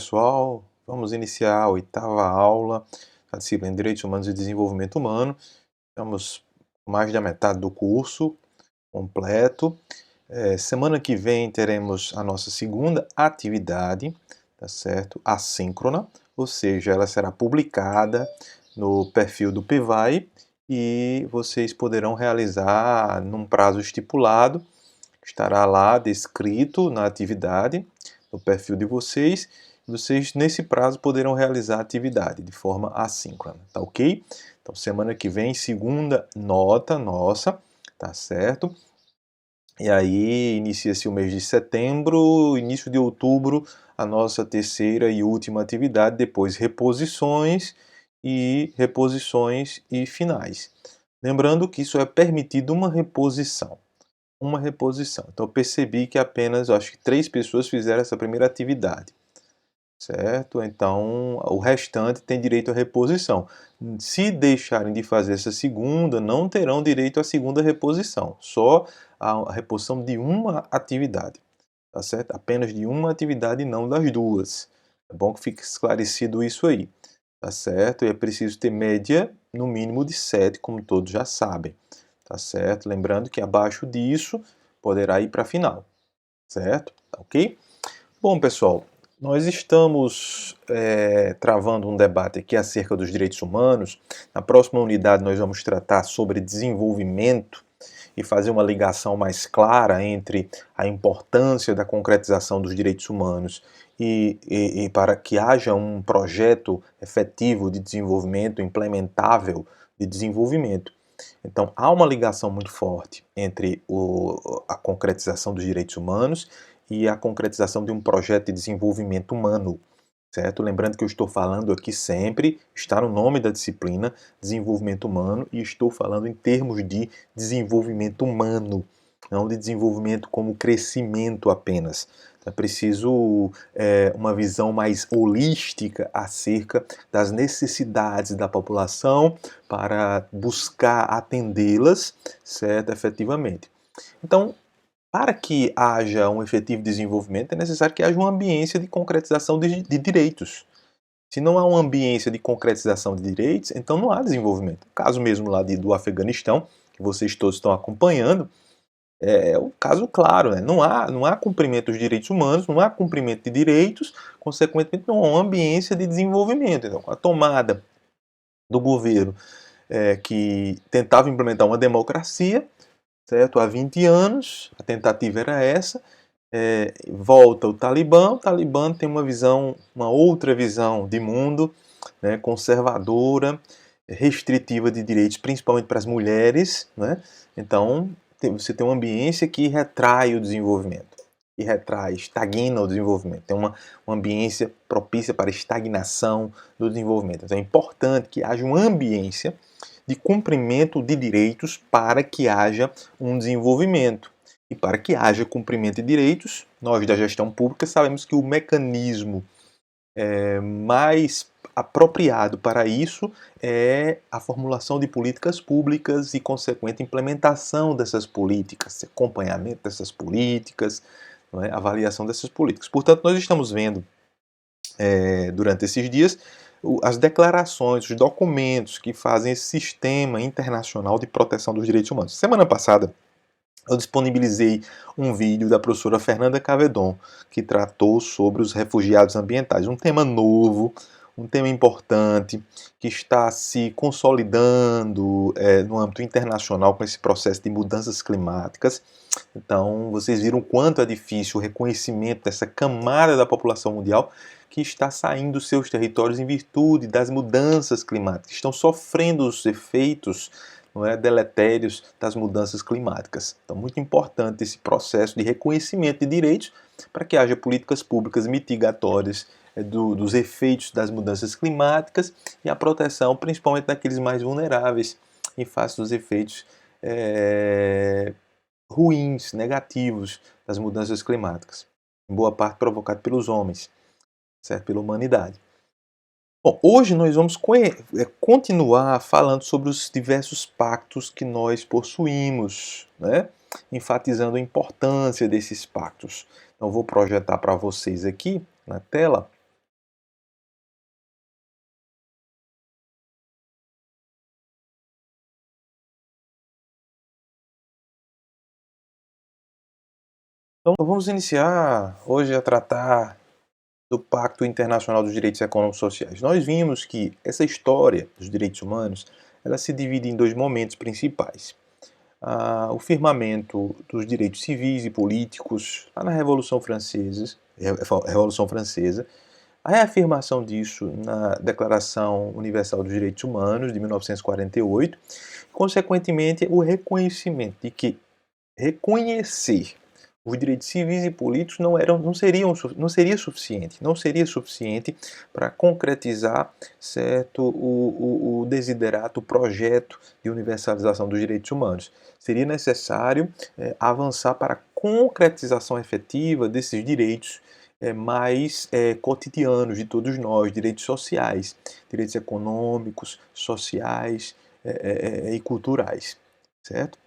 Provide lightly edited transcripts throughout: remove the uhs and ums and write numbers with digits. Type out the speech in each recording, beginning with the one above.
pessoal, vamos iniciar a oitava aula da disciplina de Direitos Humanos e Desenvolvimento Humano. Estamos com mais da metade do curso completo. Semana que vem teremos a nossa segunda atividade, tá certo? Assíncrona, ou seja, ela será publicada no perfil do PEVAI e vocês poderão realizar num prazo estipulado. Estará lá descrito na atividade, no perfil de vocês. Vocês, nesse prazo, poderão realizar a atividade de forma assíncrona, tá ok? Então, semana que vem, segunda nota nossa, tá certo? E aí, inicia-se o mês de setembro, início de outubro, a nossa terceira e última atividade, depois reposições e finais. Lembrando que isso é permitido uma reposição. Então, eu percebi que apenas, acho que 3 pessoas fizeram essa primeira atividade, certo? Então, o restante tem direito à reposição. Se deixarem de fazer essa segunda, não terão direito à segunda reposição, só a reposição de uma atividade, tá certo? Apenas de uma atividade e não das duas. É bom que fique esclarecido isso aí, tá certo? E é preciso ter média, no mínimo, de 7, como todos já sabem. Tá certo? Lembrando que abaixo disso poderá ir para a final, certo? Tá ok? Bom, pessoal, nós estamos travando um debate aqui acerca dos direitos humanos. Na próxima unidade nós vamos tratar sobre desenvolvimento e fazer uma ligação mais clara entre a importância da concretização dos direitos humanos e para que haja um projeto efetivo de desenvolvimento, implementável de desenvolvimento. Então, há uma ligação muito forte entre a concretização dos direitos humanos e a concretização de um projeto de desenvolvimento humano, certo? Lembrando que eu estou falando aqui sempre, está no nome da disciplina, desenvolvimento humano, e estou falando em termos de desenvolvimento humano, não de desenvolvimento como crescimento apenas. É preciso uma visão mais holística acerca das necessidades da população para buscar atendê-las, certo, efetivamente. Então, para que haja um efetivo desenvolvimento, é necessário que haja uma ambiência de concretização de direitos. Se não há uma ambiência de concretização de direitos, então não há desenvolvimento. O caso mesmo lá do Afeganistão, que vocês todos estão acompanhando, é um caso claro, né? Não há cumprimento dos direitos humanos, não há cumprimento de direitos, consequentemente não há uma ambiência de desenvolvimento. Então, com a tomada do governo que tentava implementar uma democracia, certo? Há 20 anos, a tentativa era essa, volta o Talibã tem uma outra visão de mundo, né, conservadora, restritiva de direitos, principalmente para as mulheres, né? Então, você tem uma ambiência que retrai o desenvolvimento, que retrai, estagna o desenvolvimento, tem uma ambiência propícia para a estagnação do desenvolvimento. Então, é importante que haja uma ambiência de cumprimento de direitos para que haja um desenvolvimento. E para que haja cumprimento de direitos, nós da gestão pública sabemos que o mecanismo mais apropriado para isso é a formulação de políticas públicas e consequente implementação dessas políticas, acompanhamento dessas políticas, não é? Avaliação dessas políticas. Portanto, nós estamos vendo durante esses dias as declarações, os documentos que fazem esse sistema internacional de proteção dos direitos humanos. Semana passada, eu disponibilizei um vídeo da professora Fernanda Cavedon, que tratou sobre os refugiados ambientais. Um tema novo, um tema importante, que está se consolidando no âmbito internacional com esse processo de mudanças climáticas. Então, vocês viram o quanto é difícil o reconhecimento dessa camada da população mundial que está saindo dos seus territórios em virtude das mudanças climáticas, estão sofrendo os efeitos, não é, deletérios das mudanças climáticas. Então, muito importante esse processo de reconhecimento de direitos para que haja políticas públicas mitigatórias dos efeitos das mudanças climáticas e a proteção, principalmente daqueles mais vulneráveis, em face dos efeitos ruins, negativos das mudanças climáticas, em boa parte provocado pelos homens, certo? Pela humanidade. Bom, hoje nós vamos continuar falando sobre os diversos pactos que nós possuímos, né? Enfatizando a importância desses pactos. Então, vou projetar para vocês aqui na tela Então vamos iniciar hoje a tratar do Pacto Internacional dos Direitos Econômicos e Sociais. Nós vimos que essa história dos direitos humanos, ela se divide em dois momentos principais. O firmamento dos direitos civis e políticos, lá na Revolução Francesa, a reafirmação disso na Declaração Universal dos Direitos Humanos, de 1948, e, consequentemente, o reconhecimento de que reconhecer os direitos civis e políticos não seria suficiente para concretizar, certo, o desiderato, o projeto de universalização dos direitos humanos. Seria necessário avançar para a concretização efetiva desses direitos mais cotidianos de todos nós, direitos sociais, direitos econômicos, sociais e culturais, certo?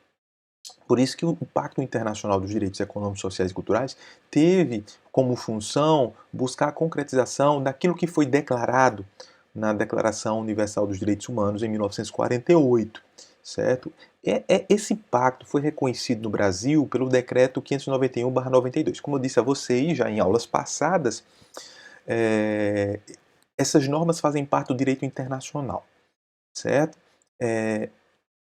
Por isso que o Pacto Internacional dos Direitos Econômicos, Sociais e Culturais teve como função buscar a concretização daquilo que foi declarado na Declaração Universal dos Direitos Humanos em 1948, certo? Esse pacto foi reconhecido no Brasil pelo Decreto 591/92. Como eu disse a vocês já em aulas passadas, essas normas fazem parte do direito internacional, certo? É,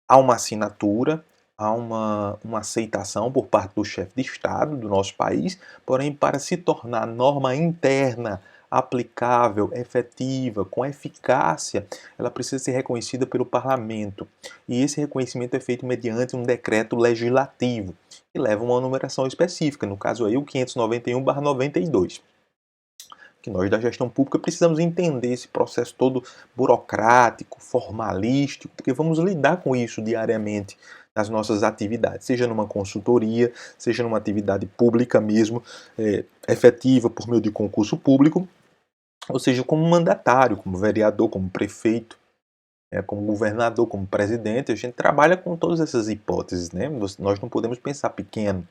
há uma assinatura, há uma aceitação por parte do chefe de Estado do nosso país, porém, para se tornar norma interna, aplicável, efetiva, com eficácia, ela precisa ser reconhecida pelo parlamento. E esse reconhecimento é feito mediante um decreto legislativo, que leva uma numeração específica, no caso aí o 591/92. Que nós da gestão pública precisamos entender esse processo todo burocrático, formalístico, porque vamos lidar com isso diariamente nas nossas atividades, seja numa consultoria, seja numa atividade pública mesmo, efetiva por meio de concurso público, ou seja, como mandatário, como vereador, como prefeito, como governador, como presidente, a gente trabalha com todas essas hipóteses, né? Nós não podemos pensar pequeno.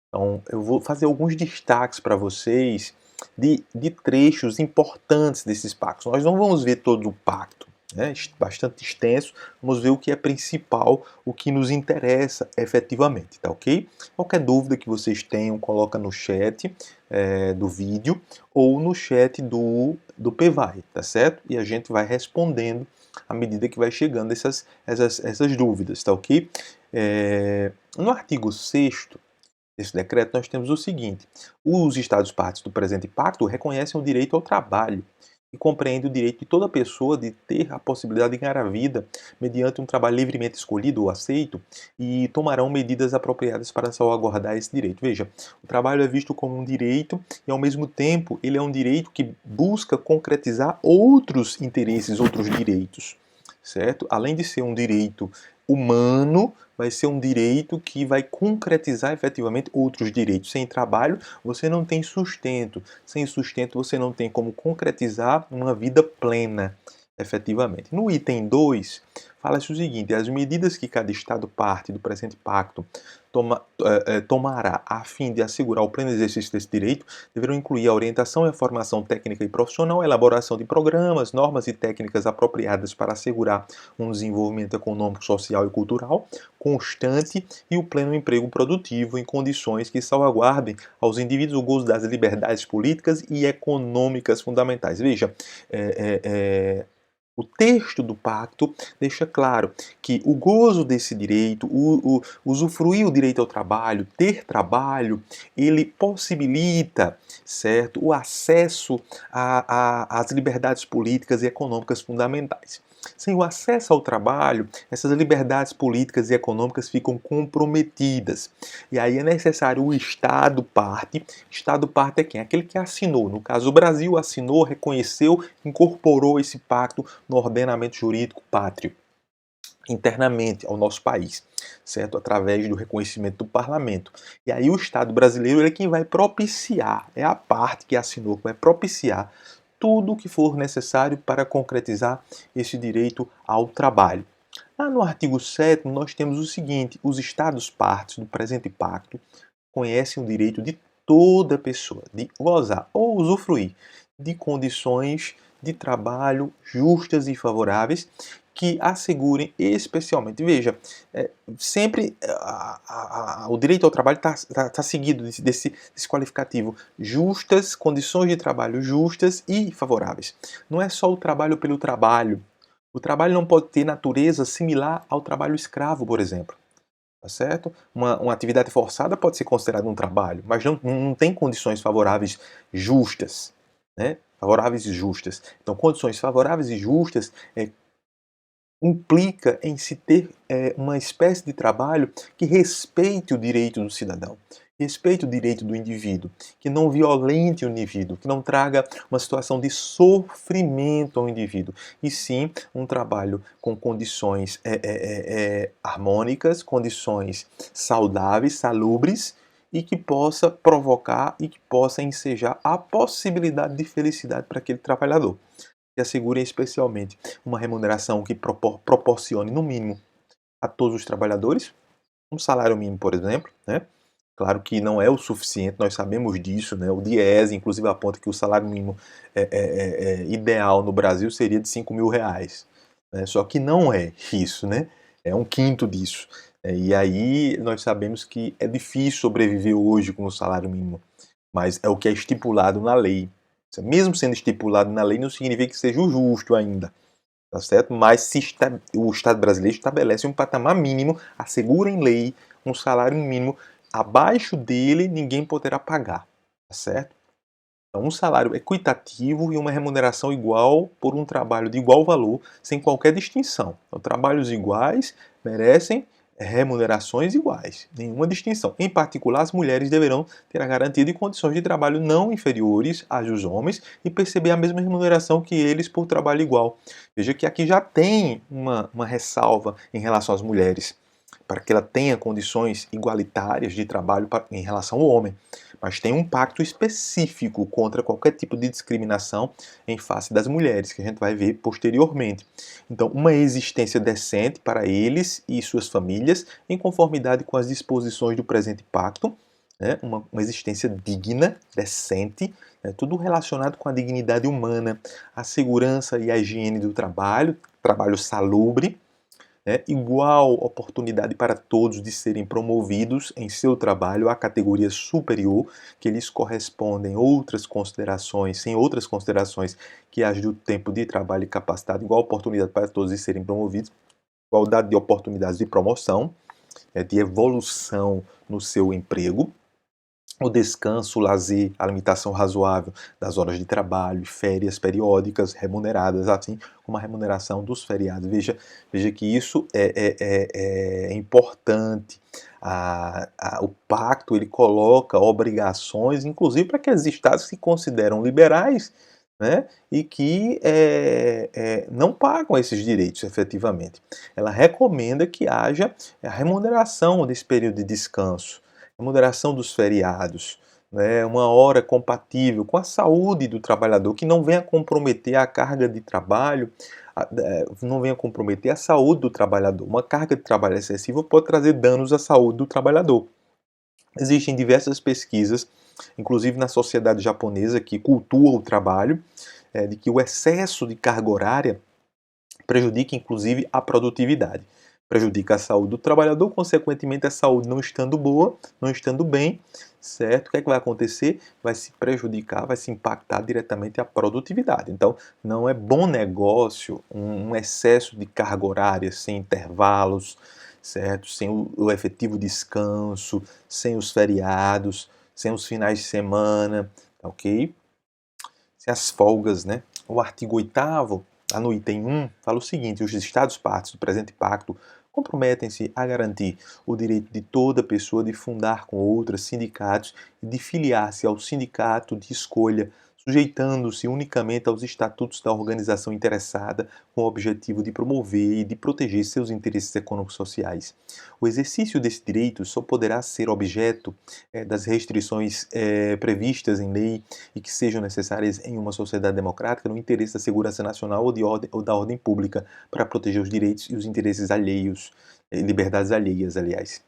Então, eu vou fazer alguns destaques para vocês de trechos importantes desses pactos. Nós não vamos ver todo o pacto, né? Bastante extenso, vamos ver o que é principal, o que nos interessa efetivamente, tá ok? Qualquer dúvida que vocês tenham, coloca no chat do vídeo ou no chat do PVAI, tá certo? E a gente vai respondendo à medida que vai chegando essas dúvidas, tá ok? No artigo 6º desse decreto, nós temos o seguinte: os Estados partes do presente pacto reconhecem o direito ao trabalho e compreendem o direito de toda pessoa de ter a possibilidade de ganhar a vida mediante um trabalho livremente escolhido ou aceito e tomarão medidas apropriadas para salvaguardar esse direito. Veja, o trabalho é visto como um direito e, ao mesmo tempo, ele é um direito que busca concretizar outros interesses, outros direitos, certo? Além de ser um direito humano, vai ser um direito que vai concretizar efetivamente outros direitos. Sem trabalho, você não tem sustento. Sem sustento, você não tem como concretizar uma vida plena, efetivamente. No item 2, fala-se o seguinte: as medidas que cada Estado parte do presente pacto tomará a fim de assegurar o pleno exercício desse direito deverão incluir a orientação e a formação técnica e profissional, a elaboração de programas, normas e técnicas apropriadas para assegurar um desenvolvimento econômico, social e cultural constante e o pleno emprego produtivo em condições que salvaguardem aos indivíduos o gozo das liberdades políticas e econômicas fundamentais. Veja, o texto do pacto deixa claro que o gozo desse direito, usufruir o direito ao trabalho, ter trabalho, ele possibilita, certo, o acesso às liberdades políticas e econômicas fundamentais. Sem o acesso ao trabalho, essas liberdades políticas e econômicas ficam comprometidas. E aí é necessário o Estado parte. Estado parte é quem? Aquele que assinou. No caso, o Brasil assinou, reconheceu, incorporou esse pacto no ordenamento jurídico pátrio, internamente ao nosso país, certo? Através do reconhecimento do parlamento. E aí o Estado brasileiro é quem vai propiciar, é a parte que assinou, que vai propiciar tudo o que for necessário para concretizar esse direito ao trabalho. Lá no artigo 7º, nós temos o seguinte: os Estados partes do presente pacto conhecem o direito de toda pessoa de gozar ou usufruir de condições de trabalho justas e favoráveis que assegurem especialmente. Veja, sempre o direito ao trabalho está seguido desse qualificativo: justas, condições de trabalho justas e favoráveis. Não é só o trabalho pelo trabalho. O trabalho não pode ter natureza similar ao trabalho escravo, por exemplo. Tá certo? Uma atividade forçada pode ser considerada um trabalho, mas não tem condições favoráveis justas, né? Favoráveis e justas. Então, condições favoráveis e justas implica em se ter uma espécie de trabalho que respeite o direito do cidadão, respeite o direito do indivíduo, que não violente o indivíduo, que não traga uma situação de sofrimento ao indivíduo, e sim um trabalho com condições harmônicas, condições saudáveis, salubres, e que possa provocar e que possa ensejar a possibilidade de felicidade para aquele trabalhador, que assegurem especialmente uma remuneração que proporcione, no mínimo, a todos os trabalhadores, um salário mínimo, por exemplo, né? Claro que não é o suficiente, nós sabemos disso, né? O DIEESE, inclusive, aponta que o salário mínimo ideal no Brasil seria de R$ 5.000, né? Só que não é isso, né? É um quinto disso. E aí nós sabemos que é difícil sobreviver hoje com o salário mínimo, mas é o que é estipulado na lei. Mesmo sendo estipulado na lei, não significa que seja o justo ainda, tá certo? Mas o Estado brasileiro estabelece um patamar mínimo, assegura em lei um salário mínimo, abaixo dele ninguém poderá pagar, tá certo? Então, um salário equitativo e uma remuneração igual por um trabalho de igual valor, sem qualquer distinção. Então, trabalhos iguais merecem remunerações iguais, nenhuma distinção. Em particular, as mulheres deverão ter a garantia de condições de trabalho não inferiores às dos homens e perceber a mesma remuneração que eles por trabalho igual. Veja que aqui já tem uma ressalva em relação às mulheres, para que ela tenha condições igualitárias de trabalho em relação ao homem, mas tem um pacto específico contra qualquer tipo de discriminação em face das mulheres, que a gente vai ver posteriormente. Então, uma existência decente para eles e suas famílias, em conformidade com as disposições do presente pacto, né? Uma existência digna, decente, né? Tudo relacionado com a dignidade humana, a segurança e a higiene do trabalho, trabalho salubre, né? Igual oportunidade para todos de serem promovidos em seu trabalho à categoria superior, que lhes correspondem outras considerações, sem outras considerações que as do tempo de trabalho e capacidade, igual oportunidade para todos de serem promovidos, igualdade de oportunidades de promoção, de evolução no seu emprego, o descanso, o lazer, a limitação razoável das horas de trabalho, férias periódicas remuneradas, assim como a remuneração dos feriados. Veja que isso é importante. O pacto ele coloca obrigações, inclusive para aqueles estados que se consideram liberais, né, e que não pagam esses direitos efetivamente. Ela recomenda que haja a remuneração desse período de descanso, a moderação dos feriados, né, uma hora compatível com a saúde do trabalhador, que não venha comprometer a carga de trabalho, não venha comprometer a saúde do trabalhador. Uma carga de trabalho excessiva pode trazer danos à saúde do trabalhador. Existem diversas pesquisas, inclusive na sociedade japonesa, que cultua o trabalho, de que o excesso de carga horária prejudica inclusive a produtividade, prejudica a saúde do trabalhador, consequentemente a saúde não estando boa, não estando bem, certo? O que é que vai acontecer? Vai se prejudicar, vai se impactar diretamente a produtividade. Então, não é bom negócio um excesso de carga horária sem intervalos, certo? Sem o efetivo descanso, sem os feriados, sem os finais de semana, ok? Sem as folgas, né? O artigo 8º, lá no item 1, fala o seguinte: os Estados-partes do presente pacto comprometem-se a garantir o direito de toda pessoa de fundar com outras sindicatos e de filiar-se ao sindicato de escolha, sujeitando-se unicamente aos estatutos da organização interessada, com o objetivo de promover e de proteger seus interesses econômicos sociais. O exercício desse direito só poderá ser objeto das restrições previstas em lei e que sejam necessárias em uma sociedade democrática no interesse da segurança nacional ou da ordem pública para proteger os direitos e os interesses alheios, liberdades alheias, aliás,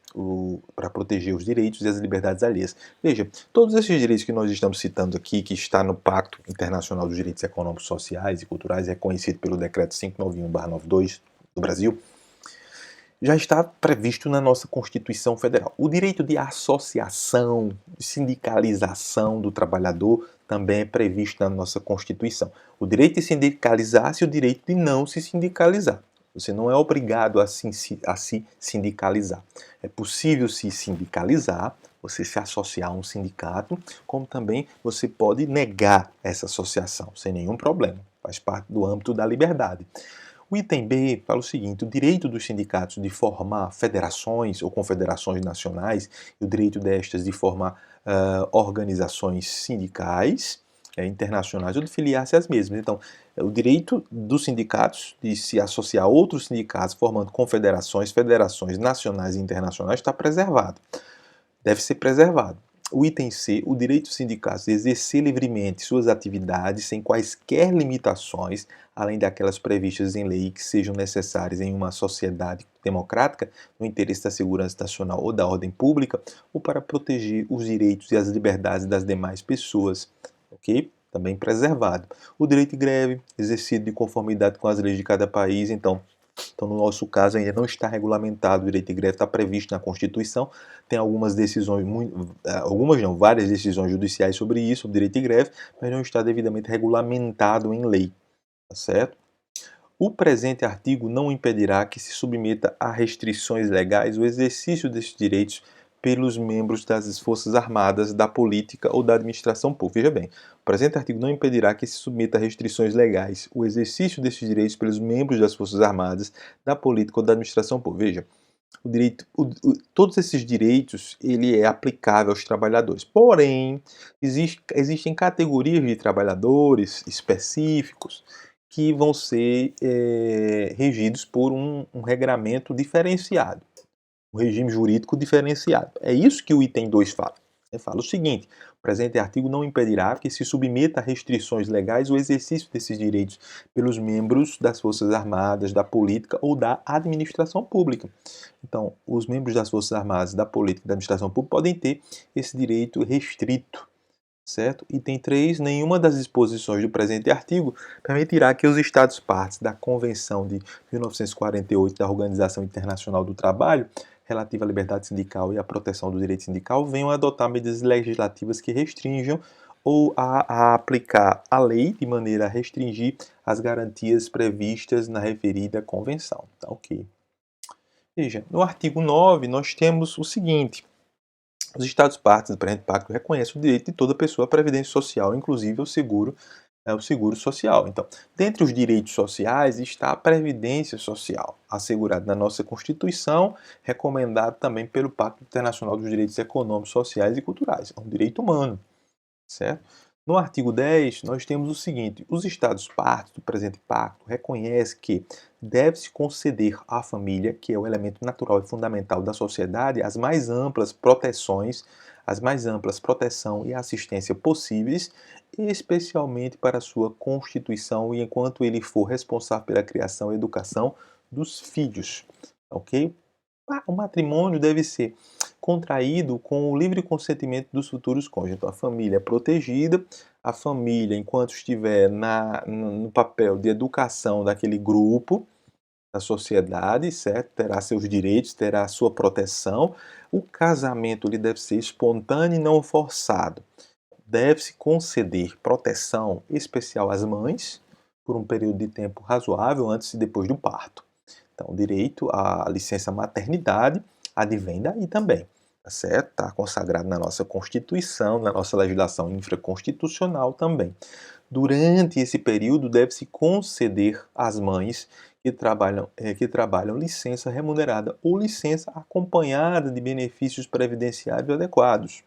para proteger os direitos e as liberdades alheias. Veja, todos esses direitos que nós estamos citando aqui, que está no Pacto Internacional dos Direitos Econômicos, Sociais e Culturais, reconhecido pelo Decreto 591/92, do Brasil, já está previsto na nossa Constituição Federal. O direito de associação, de sindicalização do trabalhador também é previsto na nossa Constituição. O direito de sindicalizar-se e o direito de não se sindicalizar. Você não é obrigado a se sindicalizar. É possível se sindicalizar, você se associar a um sindicato, como também você pode negar essa associação, sem nenhum problema. Faz parte do âmbito da liberdade. O item B fala o seguinte: o direito dos sindicatos de formar federações ou confederações nacionais e o direito destas de formar organizações sindicais internacionais ou de filiar-se às mesmas. Então, o direito dos sindicatos de se associar a outros sindicatos formando confederações, federações nacionais e internacionais está preservado. Deve ser preservado. O item C, o direito dos sindicatos de exercer livremente suas atividades sem quaisquer limitações, além daquelas previstas em lei que sejam necessárias em uma sociedade democrática, no interesse da segurança nacional ou da ordem pública, ou para proteger os direitos e as liberdades das demais pessoas, ok? Também preservado. O direito de greve, exercido de conformidade com as leis de cada país, então, no nosso caso, ainda não está regulamentado o direito de greve, está previsto na Constituição. Tem algumas decisões, algumas não, várias decisões judiciais sobre isso, sobre direito de greve, mas não está devidamente regulamentado em lei, tá certo? O presente artigo não impedirá que se submeta a restrições legais o exercício desses direitos pelos membros das Forças Armadas, da política ou da administração pública. Veja bem, o presente artigo não impedirá que se submeta a restrições legais o exercício desses direitos pelos membros das Forças Armadas, da política ou da administração pública. Veja, o direito, todos esses direitos ele é aplicável aos trabalhadores. Porém, existem categorias de trabalhadores específicos que vão ser regidos por um regramento diferenciado, um regime jurídico diferenciado. É isso que o item 2 fala. Ele fala o seguinte: o presente artigo não impedirá que se submeta a restrições legais o exercício desses direitos pelos membros das Forças Armadas, da política ou da administração pública. Então, os membros das Forças Armadas, da política e da administração pública podem ter esse direito restrito, certo? Item 3. Nenhuma das disposições do presente artigo permitirá que os Estados-partes da Convenção de 1948 da Organização Internacional do Trabalho relativa à liberdade sindical e à proteção do direito sindical venham a adotar medidas legislativas que restringam ou a aplicar a lei de maneira a restringir as garantias previstas na referida convenção. Tá ok. Veja, no artigo 9 nós temos o seguinte: os Estados-partes do presente pacto reconhecem o direito de toda pessoa à previdência social, inclusive o seguro social. Então, dentre os direitos sociais está a previdência social, assegurada na nossa Constituição, recomendado também pelo Pacto Internacional dos Direitos Econômicos, Sociais e Culturais. É um direito humano, certo? No artigo 10, nós temos o seguinte: os Estados-partes do presente pacto reconhecem que deve-se conceder à família, que é o elemento natural e fundamental da sociedade, as mais amplas proteções, as mais amplas proteção e assistência possíveis, especialmente para a sua constituição e enquanto ele for responsável pela criação e educação dos filhos, ok? O matrimônio deve ser contraído com o livre consentimento dos futuros cônjuges. Então, a família é protegida, a família, enquanto estiver no papel de educação daquele grupo, da sociedade, certo? Terá seus direitos, terá sua proteção. O casamento ele deve ser espontâneo e não forçado. Deve-se conceder proteção especial às mães por um período de tempo razoável antes e depois do parto. Então, o direito à licença maternidade advém daí também, tá certo? Está consagrado na nossa Constituição, na nossa legislação infraconstitucional também. Durante esse período, deve-se conceder às mães que trabalham licença remunerada ou licença acompanhada de benefícios previdenciários adequados.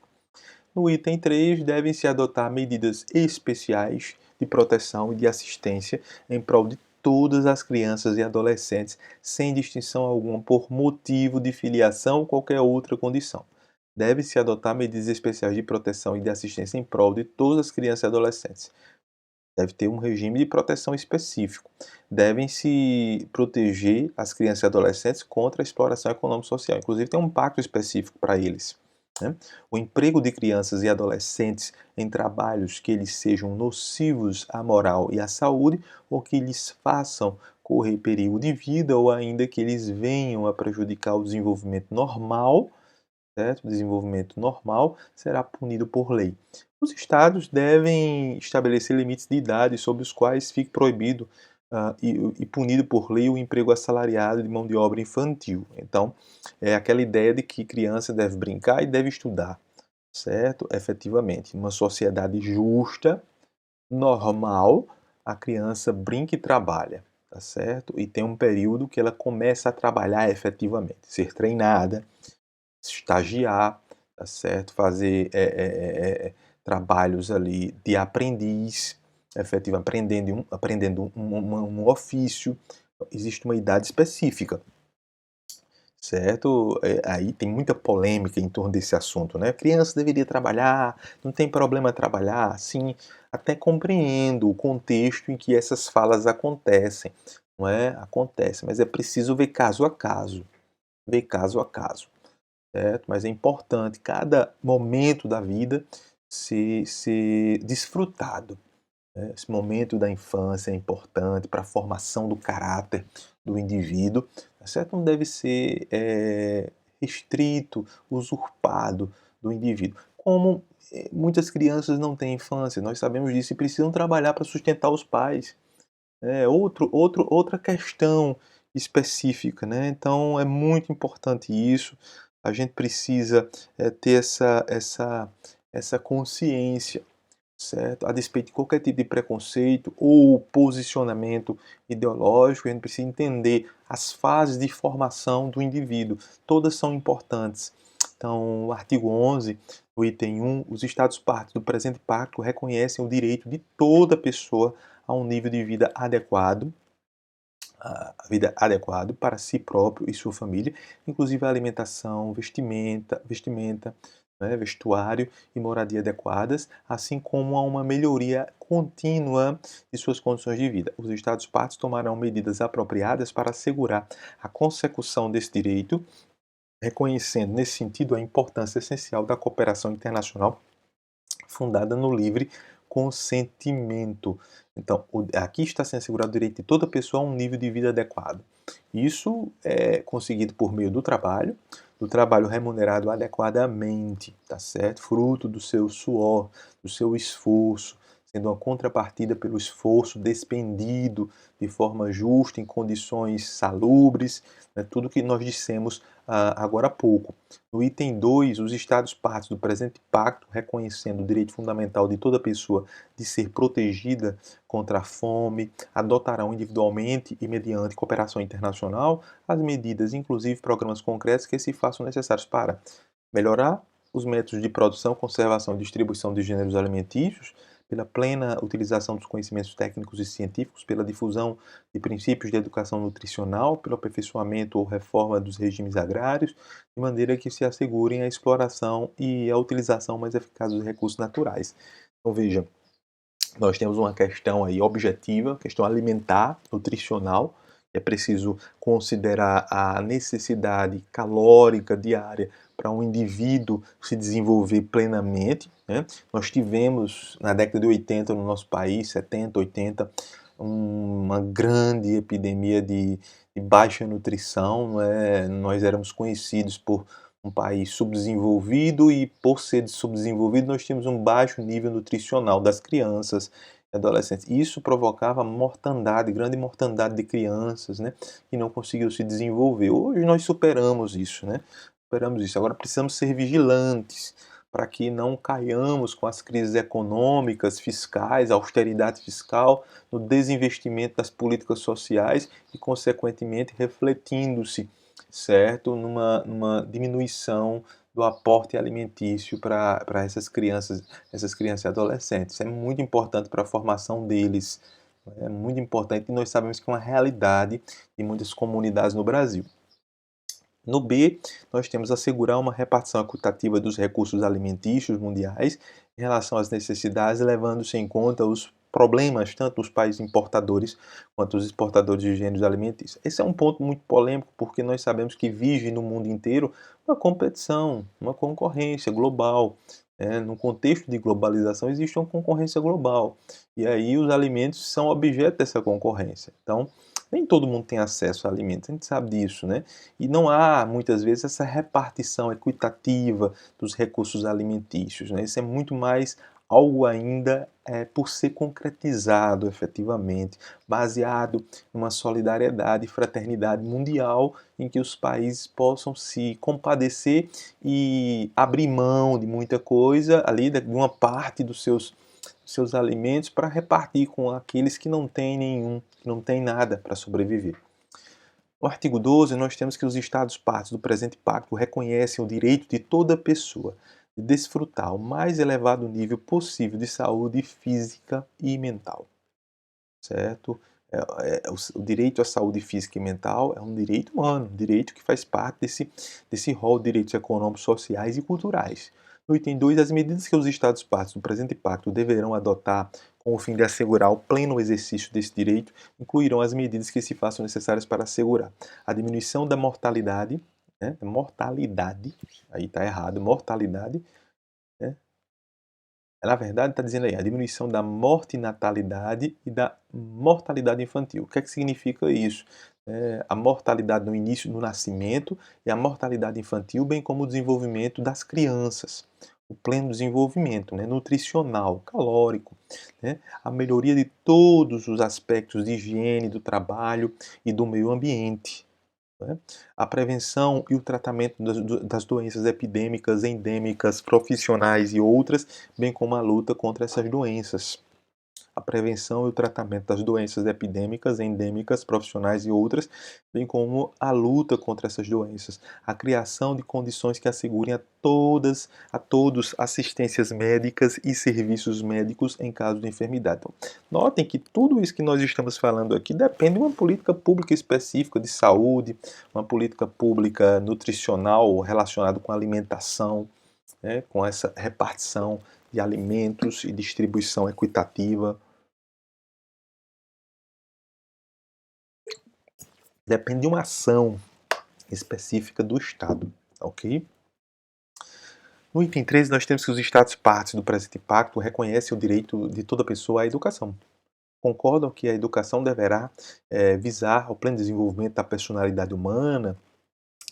No item 3, devem-se adotar medidas especiais de proteção e de assistência em prol de todas as crianças e adolescentes, sem distinção alguma por motivo de filiação ou qualquer outra condição. Deve-se adotar medidas especiais de proteção e de assistência em prol de todas as crianças e adolescentes. Deve ter um regime de proteção específico. Devem-se proteger as crianças e adolescentes contra a exploração econômico-social. Inclusive, tem um pacto específico para eles. Né? O emprego de crianças e adolescentes em trabalhos que eles sejam nocivos à moral e à saúde ou que lhes façam correr perigo de vida ou ainda que eles venham a prejudicar o desenvolvimento normal, certo? O desenvolvimento normal será punido por lei. Os estados devem estabelecer limites de idade sobre os quais fique proibido e punido por lei o emprego assalariado de mão de obra infantil. Então, é aquela ideia de que criança deve brincar e deve estudar, certo? Efetivamente, numa sociedade justa, normal, a criança brinca e trabalha, tá certo? E tem um período que ela começa a trabalhar efetivamente, ser treinada, estagiar, tá certo? Fazer trabalhos ali de aprendiz, efetivamente, aprendendo um ofício. Existe uma idade específica, certo? Aí tem muita polêmica em torno desse assunto, né? Criança deveria trabalhar, não tem problema trabalhar, sim, até compreendo o contexto em que essas falas acontecem, não é? Acontece, mas é preciso ver caso a caso, certo? Mas é importante cada momento da vida ser desfrutado, né? Esse momento da infância é importante para a formação do caráter do indivíduo, tá certo? Não deve ser restrito, usurpado do indivíduo. Como muitas crianças não têm infância, nós sabemos disso e precisam trabalhar para sustentar os pais. É outra questão específica, né? Então é muito importante isso. A gente precisa ter essa consciência, certo? A despeito de qualquer tipo de preconceito ou posicionamento ideológico, a gente precisa entender as fases de formação do indivíduo. Todas são importantes. Então, o artigo 11, o item 1, os Estados-partes do presente pacto reconhecem o direito de toda pessoa a um nível de vida adequado, para si próprio e sua família, inclusive a alimentação, vestimenta, né, vestuário e moradia adequadas, assim como a uma melhoria contínua de suas condições de vida. Os Estados-partes tomarão medidas apropriadas para assegurar a consecução desse direito, reconhecendo nesse sentido a importância essencial da cooperação internacional fundada no livre consentimento. Então, aqui está sendo assegurado o direito de toda pessoa a um nível de vida adequado. Isso é conseguido por meio do trabalho remunerado adequadamente, tá certo? Fruto do seu suor, do seu esforço, sendo uma contrapartida pelo esforço despendido de forma justa, em condições salubres, né? Tudo que nós dissemos agora há pouco. No item 2, os Estados-partes do presente pacto, reconhecendo o direito fundamental de toda pessoa de ser protegida contra a fome, adotarão individualmente e mediante cooperação internacional as medidas, inclusive programas concretos, que se façam necessários para melhorar os métodos de produção, conservação e distribuição de gêneros alimentícios, pela plena utilização dos conhecimentos técnicos e científicos, pela difusão de princípios de educação nutricional, pelo aperfeiçoamento ou reforma dos regimes agrários, de maneira que se assegurem a exploração e a utilização mais eficaz dos recursos naturais. Então, veja, nós temos uma questão aí objetiva, questão alimentar, nutricional. É preciso considerar a necessidade calórica diária para um indivíduo se desenvolver plenamente, né? Nós tivemos na década de 80 no nosso país, 70, 80, uma grande epidemia de baixa nutrição, né? Nós éramos conhecidos por um país subdesenvolvido e, por ser subdesenvolvido, nós tínhamos um baixo nível nutricional das crianças e adolescentes. Isso provocava mortandade, grande mortandade de crianças, né, que não conseguiam se desenvolver. Hoje nós superamos isso, né? Superamos isso. Agora precisamos ser vigilantes para que não caiamos com as crises econômicas, fiscais, a austeridade fiscal, no desinvestimento das políticas sociais e, consequentemente, refletindo-se, certo, numa diminuição do aporte alimentício para essas crianças e adolescentes. Isso é muito importante para a formação deles. É muito importante e nós sabemos que é uma realidade de muitas comunidades no Brasil. No B, nós temos assegurar uma repartição equitativa dos recursos alimentícios mundiais em relação às necessidades, levando-se em conta os problemas tanto dos países importadores quanto dos exportadores de gêneros alimentícios. Esse é um ponto muito polêmico porque nós sabemos que vive no mundo inteiro uma competição, uma concorrência global. No contexto de globalização existe uma concorrência global e aí os alimentos são objeto dessa concorrência. Então, Nem todo mundo tem acesso a alimentos, a gente sabe disso, né? E não há, muitas vezes, essa repartição equitativa dos recursos alimentícios, né? Isso é muito mais algo ainda por ser concretizado efetivamente, baseado em uma solidariedade e fraternidade mundial em que os países possam se compadecer e abrir mão de muita coisa ali, de uma parte dos seus alimentos para repartir com aqueles que não têm nenhum, que não têm nada para sobreviver. No artigo 12, nós temos que os Estados partes do presente pacto reconhecem o direito de toda pessoa de desfrutar o mais elevado nível possível de saúde física e mental, certo? O direito à saúde física e mental é um direito humano, um direito que faz parte desse rol de direitos econômicos, sociais e culturais. No item 2, as medidas que os Estados partes do presente pacto deverão adotar com o fim de assegurar o pleno exercício desse direito incluirão as medidas que se façam necessárias para assegurar a diminuição da mortalidade, né, mortalidade, aí está errado, mortalidade, né, na verdade, está dizendo aí a diminuição da mortinatalidade e da mortalidade infantil. O que é que significa isso? A mortalidade no início, no nascimento, e a mortalidade infantil, bem como o desenvolvimento das crianças. O pleno desenvolvimento, né, nutricional, calórico, né, a melhoria de todos os aspectos de higiene do trabalho e do meio ambiente, né? A prevenção e o tratamento das doenças epidêmicas, endêmicas, profissionais e outras, bem como a luta contra essas doenças. A prevenção e o tratamento das doenças epidêmicas, endêmicas, profissionais e outras, bem como a luta contra essas doenças. A criação de condições que assegurem a todos assistências médicas e serviços médicos em caso de enfermidade. Então, notem que tudo isso que nós estamos falando aqui depende de uma política pública específica de saúde, uma política pública nutricional relacionada com alimentação, né, com essa repartição de alimentos e distribuição equitativa. Depende de uma ação específica do Estado, ok? No item 13, nós temos que os Estados partes do presente pacto reconhecem o direito de toda pessoa à educação. Concordam que a educação deverá visar o pleno desenvolvimento da personalidade humana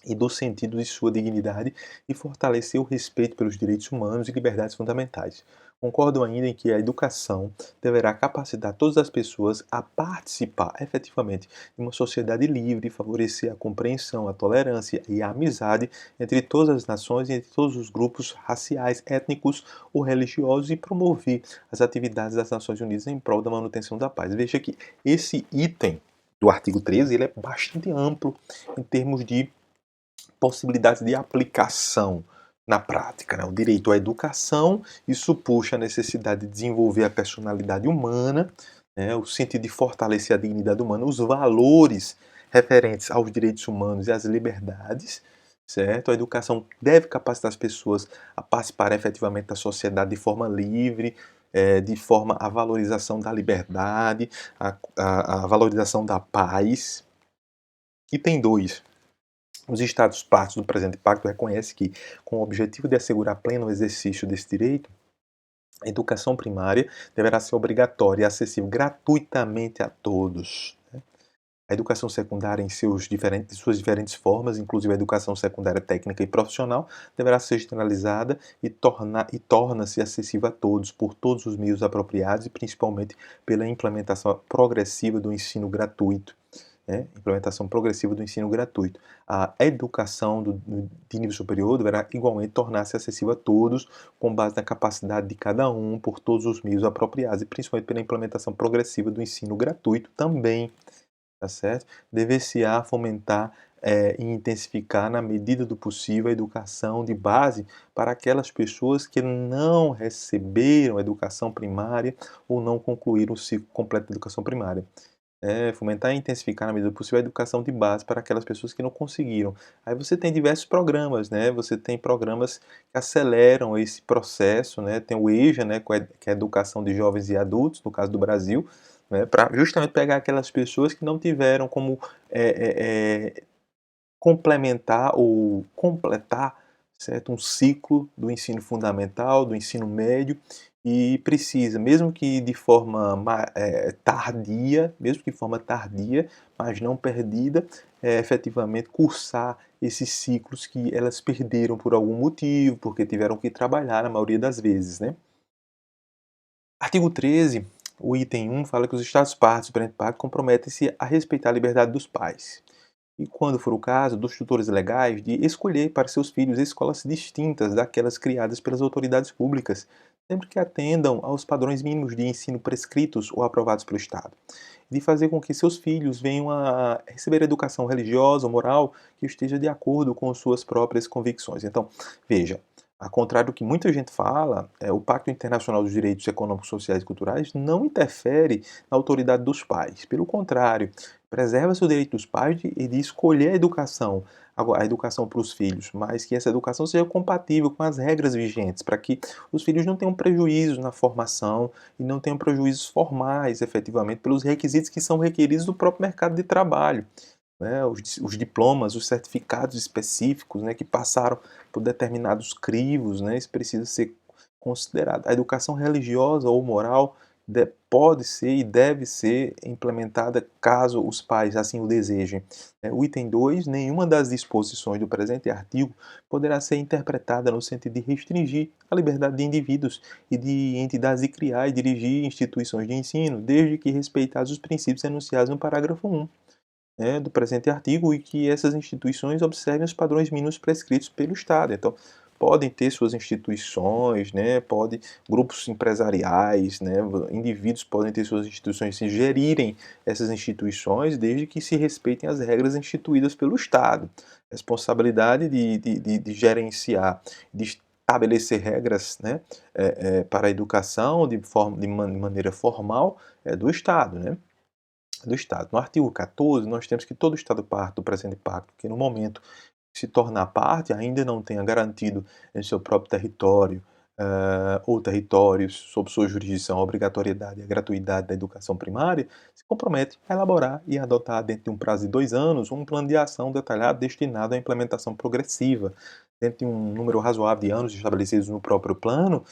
e do sentido de sua dignidade e fortalecer o respeito pelos direitos humanos e liberdades fundamentais. Concordam ainda em que a educação deverá capacitar todas as pessoas a participar efetivamente de uma sociedade livre, favorecer a compreensão, a tolerância e a amizade entre todas as nações e entre todos os grupos raciais, étnicos ou religiosos e promover as atividades das Nações Unidas em prol da manutenção da paz. Veja que esse item do artigo 13 ele é bastante amplo em termos de possibilidades de aplicação na prática, né? O direito à educação, isso puxa a necessidade de desenvolver a personalidade humana, né? O sentido de fortalecer a dignidade humana, os valores referentes aos direitos humanos e às liberdades, certo? A educação deve capacitar as pessoas a participar efetivamente da sociedade de forma livre, de forma à valorização da liberdade, a valorização da paz. Item 2. Os Estados partes do presente pacto reconhecem que, com o objetivo de assegurar pleno exercício desse direito, a educação primária deverá ser obrigatória e acessível gratuitamente a todos. A educação secundária, em suas diferentes formas, inclusive a educação secundária técnica e profissional, deverá ser generalizada e torna-se acessível a todos, por todos os meios apropriados e principalmente pela implementação progressiva do ensino gratuito. Implementação progressiva do ensino gratuito. A educação de nível superior deverá igualmente tornar-se acessível a todos, com base na capacidade de cada um, por todos os meios apropriados, e principalmente pela implementação progressiva do ensino gratuito também, tá certo? Dever-se-á fomentar e intensificar, na medida do possível, a educação de base para aquelas pessoas que não receberam educação primária ou não concluíram o ciclo completo de educação primária. Fomentar e intensificar na medida do possível a educação de base para aquelas pessoas que não conseguiram. Aí você tem diversos programas, né? Você tem programas que aceleram esse processo, né? Tem o EJA, né? Que é a educação de jovens e adultos, no caso do Brasil, né? Para justamente pegar aquelas pessoas que não tiveram como complementar ou completar, certo? Um ciclo do ensino fundamental, do ensino médio e precisa, mesmo que de forma tardia, mas não perdida, efetivamente cursar esses ciclos que elas perderam por algum motivo, porque tiveram que trabalhar na maioria das vezes, né. Artigo 13, o item 1 fala que os Estados partes do presente pacto comprometem-se a respeitar a liberdade dos pais e, quando for o caso, dos tutores legais de escolher para seus filhos escolas distintas daquelas criadas pelas autoridades públicas, sempre que atendam aos padrões mínimos de ensino prescritos ou aprovados pelo Estado, de fazer com que seus filhos venham a receber educação religiosa ou moral que esteja de acordo com suas próprias convicções. Então, veja, ao contrário do que muita gente fala, o Pacto Internacional dos Direitos Econômicos, Sociais e Culturais não interfere na autoridade dos pais. Pelo contrário, preserva-se o direito dos pais de escolher a educação, a educação para os filhos, mas que essa educação seja compatível com as regras vigentes, para que os filhos não tenham prejuízos na formação e não tenham prejuízos formais, efetivamente, pelos requisitos que são requeridos do próprio mercado de trabalho, né, os diplomas, os certificados específicos, né, que passaram por determinados crivos, né, isso precisa ser considerado. A educação religiosa ou moral pode ser e deve ser implementada caso os pais assim o desejem. O item 2, nenhuma das disposições do presente artigo poderá ser interpretada no sentido de restringir a liberdade de indivíduos e de entidades de criar e dirigir instituições de ensino, desde que respeitados os princípios enunciados no parágrafo 1, né, do presente artigo, e que essas instituições observem os padrões mínimos prescritos pelo Estado. Então, podem ter suas instituições, né, grupos empresariais, né, indivíduos podem ter suas instituições, se gerirem essas instituições, desde que se respeitem as regras instituídas pelo Estado. Responsabilidade de gerenciar, de estabelecer regras, né, para a educação de maneira formal, é do Estado, né, do Estado. No artigo 14, nós temos que todo Estado parte do presente pacto, que no momento de se tornar parte, ainda não tenha garantido em seu próprio território ou territórios sob sua jurisdição a obrigatoriedade e a gratuidade da educação primária, se compromete a elaborar e adotar, dentro de um prazo de 2 anos, um plano de ação detalhado destinado à implementação progressiva, dentro de um número razoável de anos estabelecidos no próprio plano,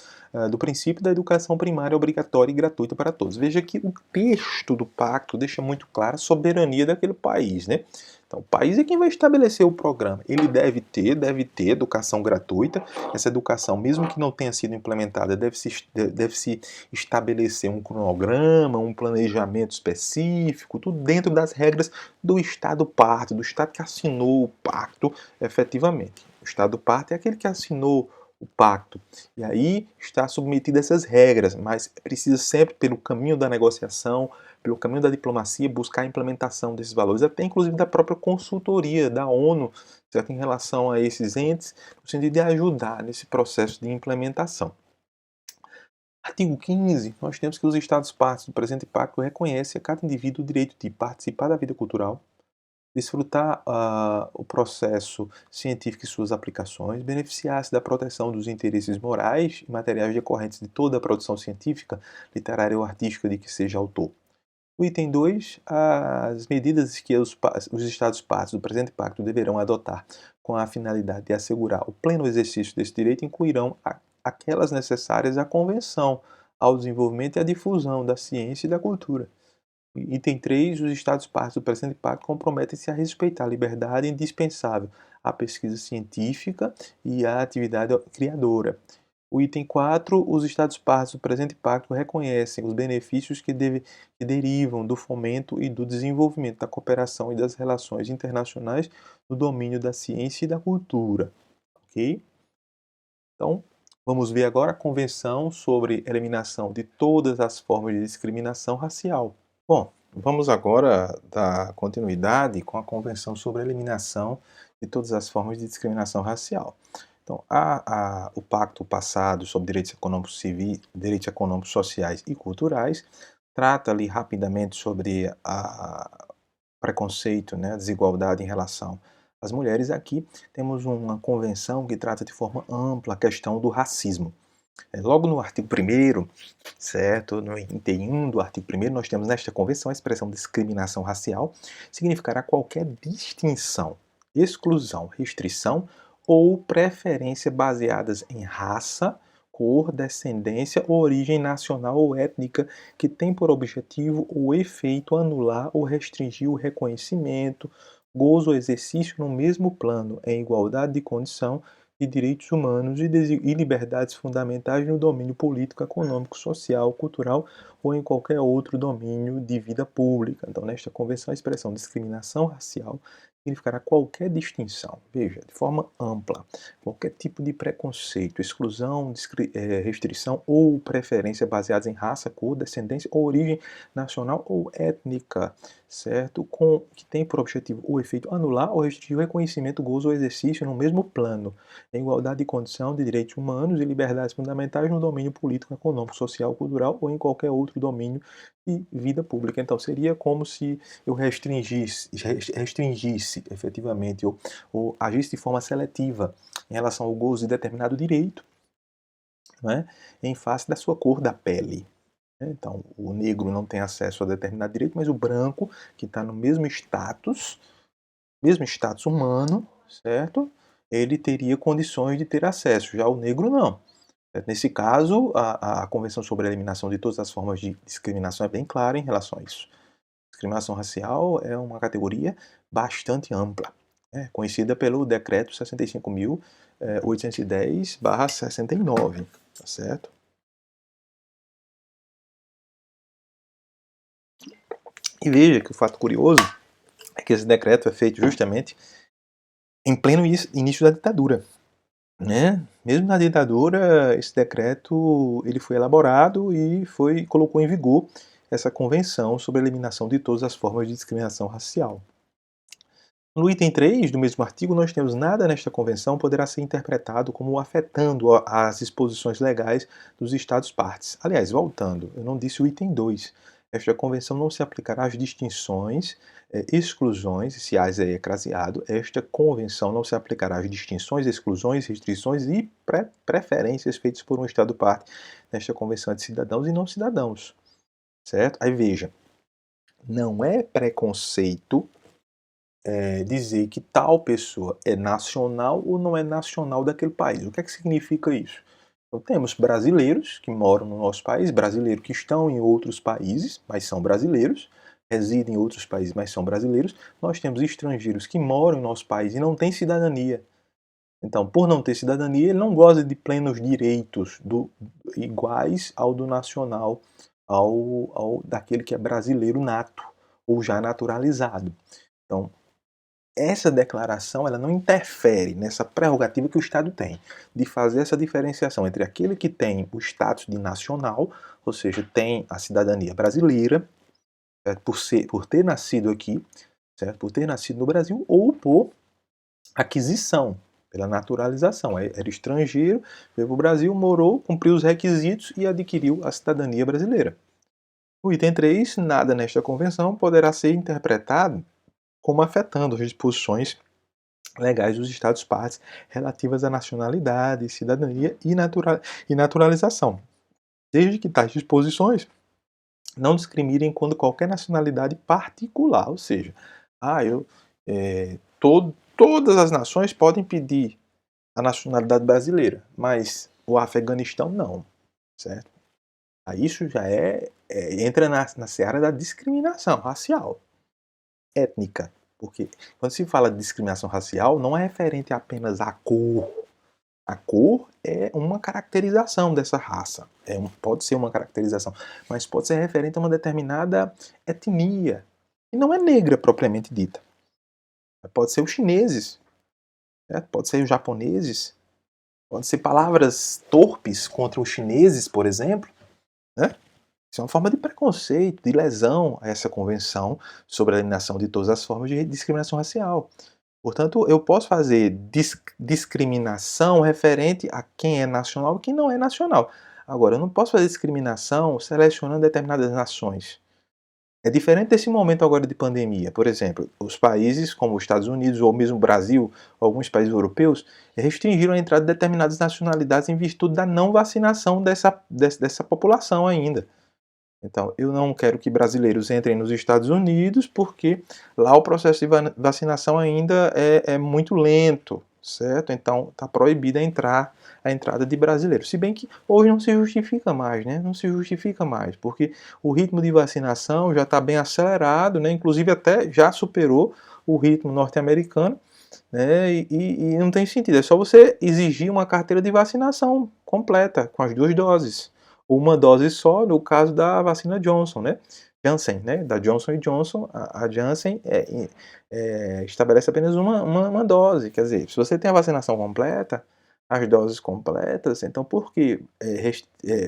do princípio da educação primária obrigatória e gratuita para todos. Veja que o texto do pacto deixa muito clara a soberania daquele país, né? Então, o país é quem vai estabelecer o programa. Ele deve ter educação gratuita. Essa educação, mesmo que não tenha sido implementada, deve-se estabelecer um cronograma, um planejamento específico, tudo dentro das regras do Estado parte, do Estado que assinou o pacto efetivamente. O Estado parte é aquele que assinou o pacto. E aí está submetido a essas regras, mas precisa sempre, pelo caminho da negociação, pelo caminho da diplomacia, buscar a implementação desses valores, até inclusive da própria consultoria da ONU, certo? Em relação a esses entes, no sentido de ajudar nesse processo de implementação. Artigo 15, nós temos que os Estados partes do presente pacto reconhecem a cada indivíduo o direito de participar da vida cultural, desfrutar o processo científico e suas aplicações, beneficiar-se da proteção dos interesses morais e materiais decorrentes de toda a produção científica, literária ou artística de que seja autor. O item 2, as medidas que os Estados partes do presente pacto deverão adotar com a finalidade de assegurar o pleno exercício desse direito incluirão aquelas necessárias à convenção, ao desenvolvimento e à difusão da ciência e da cultura. Item 3, os Estados partes do presente pacto comprometem-se a respeitar a liberdade indispensável à pesquisa científica e à atividade criadora. O item 4, os Estados partes do presente pacto reconhecem os benefícios que derivam do fomento e do desenvolvimento da cooperação e das relações internacionais no domínio da ciência e da cultura. Ok? Então, vamos ver agora a Convenção sobre Eliminação de Todas as Formas de Discriminação Racial. Bom, vamos agora dar continuidade com a Convenção sobre a Eliminação de Todas as Formas de Discriminação Racial. Então, o Pacto Passado sobre Direitos Econômicos Civis, Direitos Econômicos Sociais e Culturais trata ali rapidamente sobre a preconceito, né, a desigualdade em relação às mulheres. Aqui temos uma convenção que trata de forma ampla a questão do racismo. Logo no artigo 1º, certo? No item 1 do artigo 1º, nós temos nesta convenção a expressão discriminação racial, significará qualquer distinção, exclusão, restrição ou preferência baseadas em raça, cor, descendência, origem nacional ou étnica, que tem por objetivo ou efeito anular ou restringir o reconhecimento, gozo ou exercício no mesmo plano, em igualdade de condição, de direitos humanos e liberdades fundamentais no domínio político, econômico, social, cultural ou em qualquer outro domínio de vida pública. Então, nesta convenção, a expressão discriminação racial significará qualquer distinção, veja, de forma ampla, qualquer tipo de preconceito, exclusão, restrição ou preferência baseadas em raça, cor, descendência ou origem nacional ou étnica, certo? Que tem por objetivo o efeito anular ou restringir o reconhecimento, gozo ou exercício no mesmo plano, em igualdade de condição de direitos humanos e liberdades fundamentais no domínio político, econômico, social, cultural ou em qualquer outro domínio de vida pública. Então, seria como se eu restringisse efetivamente, ou agisse de forma seletiva em relação ao gozo de determinado direito, né, em face da sua cor da pele. Então, o negro não tem acesso a determinado direito, mas o branco, que está no mesmo status humano, certo? Ele teria condições de ter acesso, já o negro não. Nesse caso, a Convenção sobre a Eliminação de Todas as Formas de Discriminação é bem clara em relação a isso. Discriminação racial é uma categoria bastante ampla, conhecida pelo Decreto 65.810/69, tá certo? E veja que o fato curioso é que esse decreto é feito justamente em pleno início da ditadura, né? Mesmo na ditadura, esse decreto ele foi elaborado e colocou em vigor essa convenção sobre a eliminação de todas as formas de discriminação racial. No item 3 do mesmo artigo, nós temos nada nesta convenção poderá ser interpretado como afetando as disposições legais dos Estados-partes. Aliás, voltando, eu não disse o item 2. Esta convenção não se aplicará às distinções, exclusões, se as é craseado. Esta convenção não se aplicará às distinções, exclusões, restrições e preferências feitas por um Estado-parte nesta convenção de cidadãos e não cidadãos. Certo? Aí veja, não é preconceito dizer que tal pessoa é nacional ou não é nacional daquele país. O que é que significa isso? Então, temos brasileiros que moram no nosso país, brasileiros que estão em outros países, mas são brasileiros, residem em outros países, mas são brasileiros. Nós temos estrangeiros que moram em nosso país e não têm cidadania. Então, por não ter cidadania, ele não goza de plenos direitos iguais ao do nacional, daquele que é brasileiro nato ou já naturalizado. Então, essa declaração ela não interfere nessa prerrogativa que o Estado tem de fazer essa diferenciação entre aquele que tem o status de nacional, ou seja, tem a cidadania brasileira, certo? Por ter nascido aqui, certo? Por ter nascido no Brasil, ou por aquisição, pela naturalização. Era estrangeiro, veio para o Brasil, morou, cumpriu os requisitos e adquiriu a cidadania brasileira. O item 3, nada nesta convenção poderá ser interpretado como afetando as disposições legais dos Estados-partes relativas à nacionalidade, cidadania e naturalização, desde que tais disposições não discriminem quando qualquer nacionalidade particular, ou seja, todas as nações podem pedir a nacionalidade brasileira, mas o Afeganistão não, certo? Aí isso já entra na seara da discriminação racial, étnica. Porque quando se fala de discriminação racial, não é referente apenas à cor. A cor é uma caracterização dessa raça. Pode ser uma caracterização, mas pode ser referente a uma determinada etnia. E não é negra propriamente dita. Pode ser os chineses, certo? Pode ser os japoneses, pode ser palavras torpes contra os chineses, por exemplo, né? Isso é uma forma de preconceito, de lesão a essa convenção sobre a eliminação de todas as formas de discriminação racial. Portanto, eu posso fazer discriminação referente a quem é nacional e quem não é nacional. Agora, eu não posso fazer discriminação selecionando determinadas nações. É diferente desse momento agora de pandemia. Por exemplo, os países como os Estados Unidos ou mesmo o Brasil, alguns países europeus, restringiram a entrada de determinadas nacionalidades em virtude da não vacinação dessa população ainda. Então, eu não quero que brasileiros entrem nos Estados Unidos porque lá o processo de vacinação ainda é muito lento, certo? Então está proibida a entrada de brasileiros. Se bem que hoje não se justifica mais, né? Não se justifica mais, porque o ritmo de vacinação já está bem acelerado, né? Inclusive até já superou o ritmo norte-americano, né? E não tem sentido. É só você exigir uma carteira de vacinação completa com as 2 doses, ou uma dose só no caso da vacina Johnson, né? Janssen, né? Da Johnson Johnson, a Janssen estabelece apenas uma dose. Quer dizer, se você tem a vacinação completa, as doses completas, então por que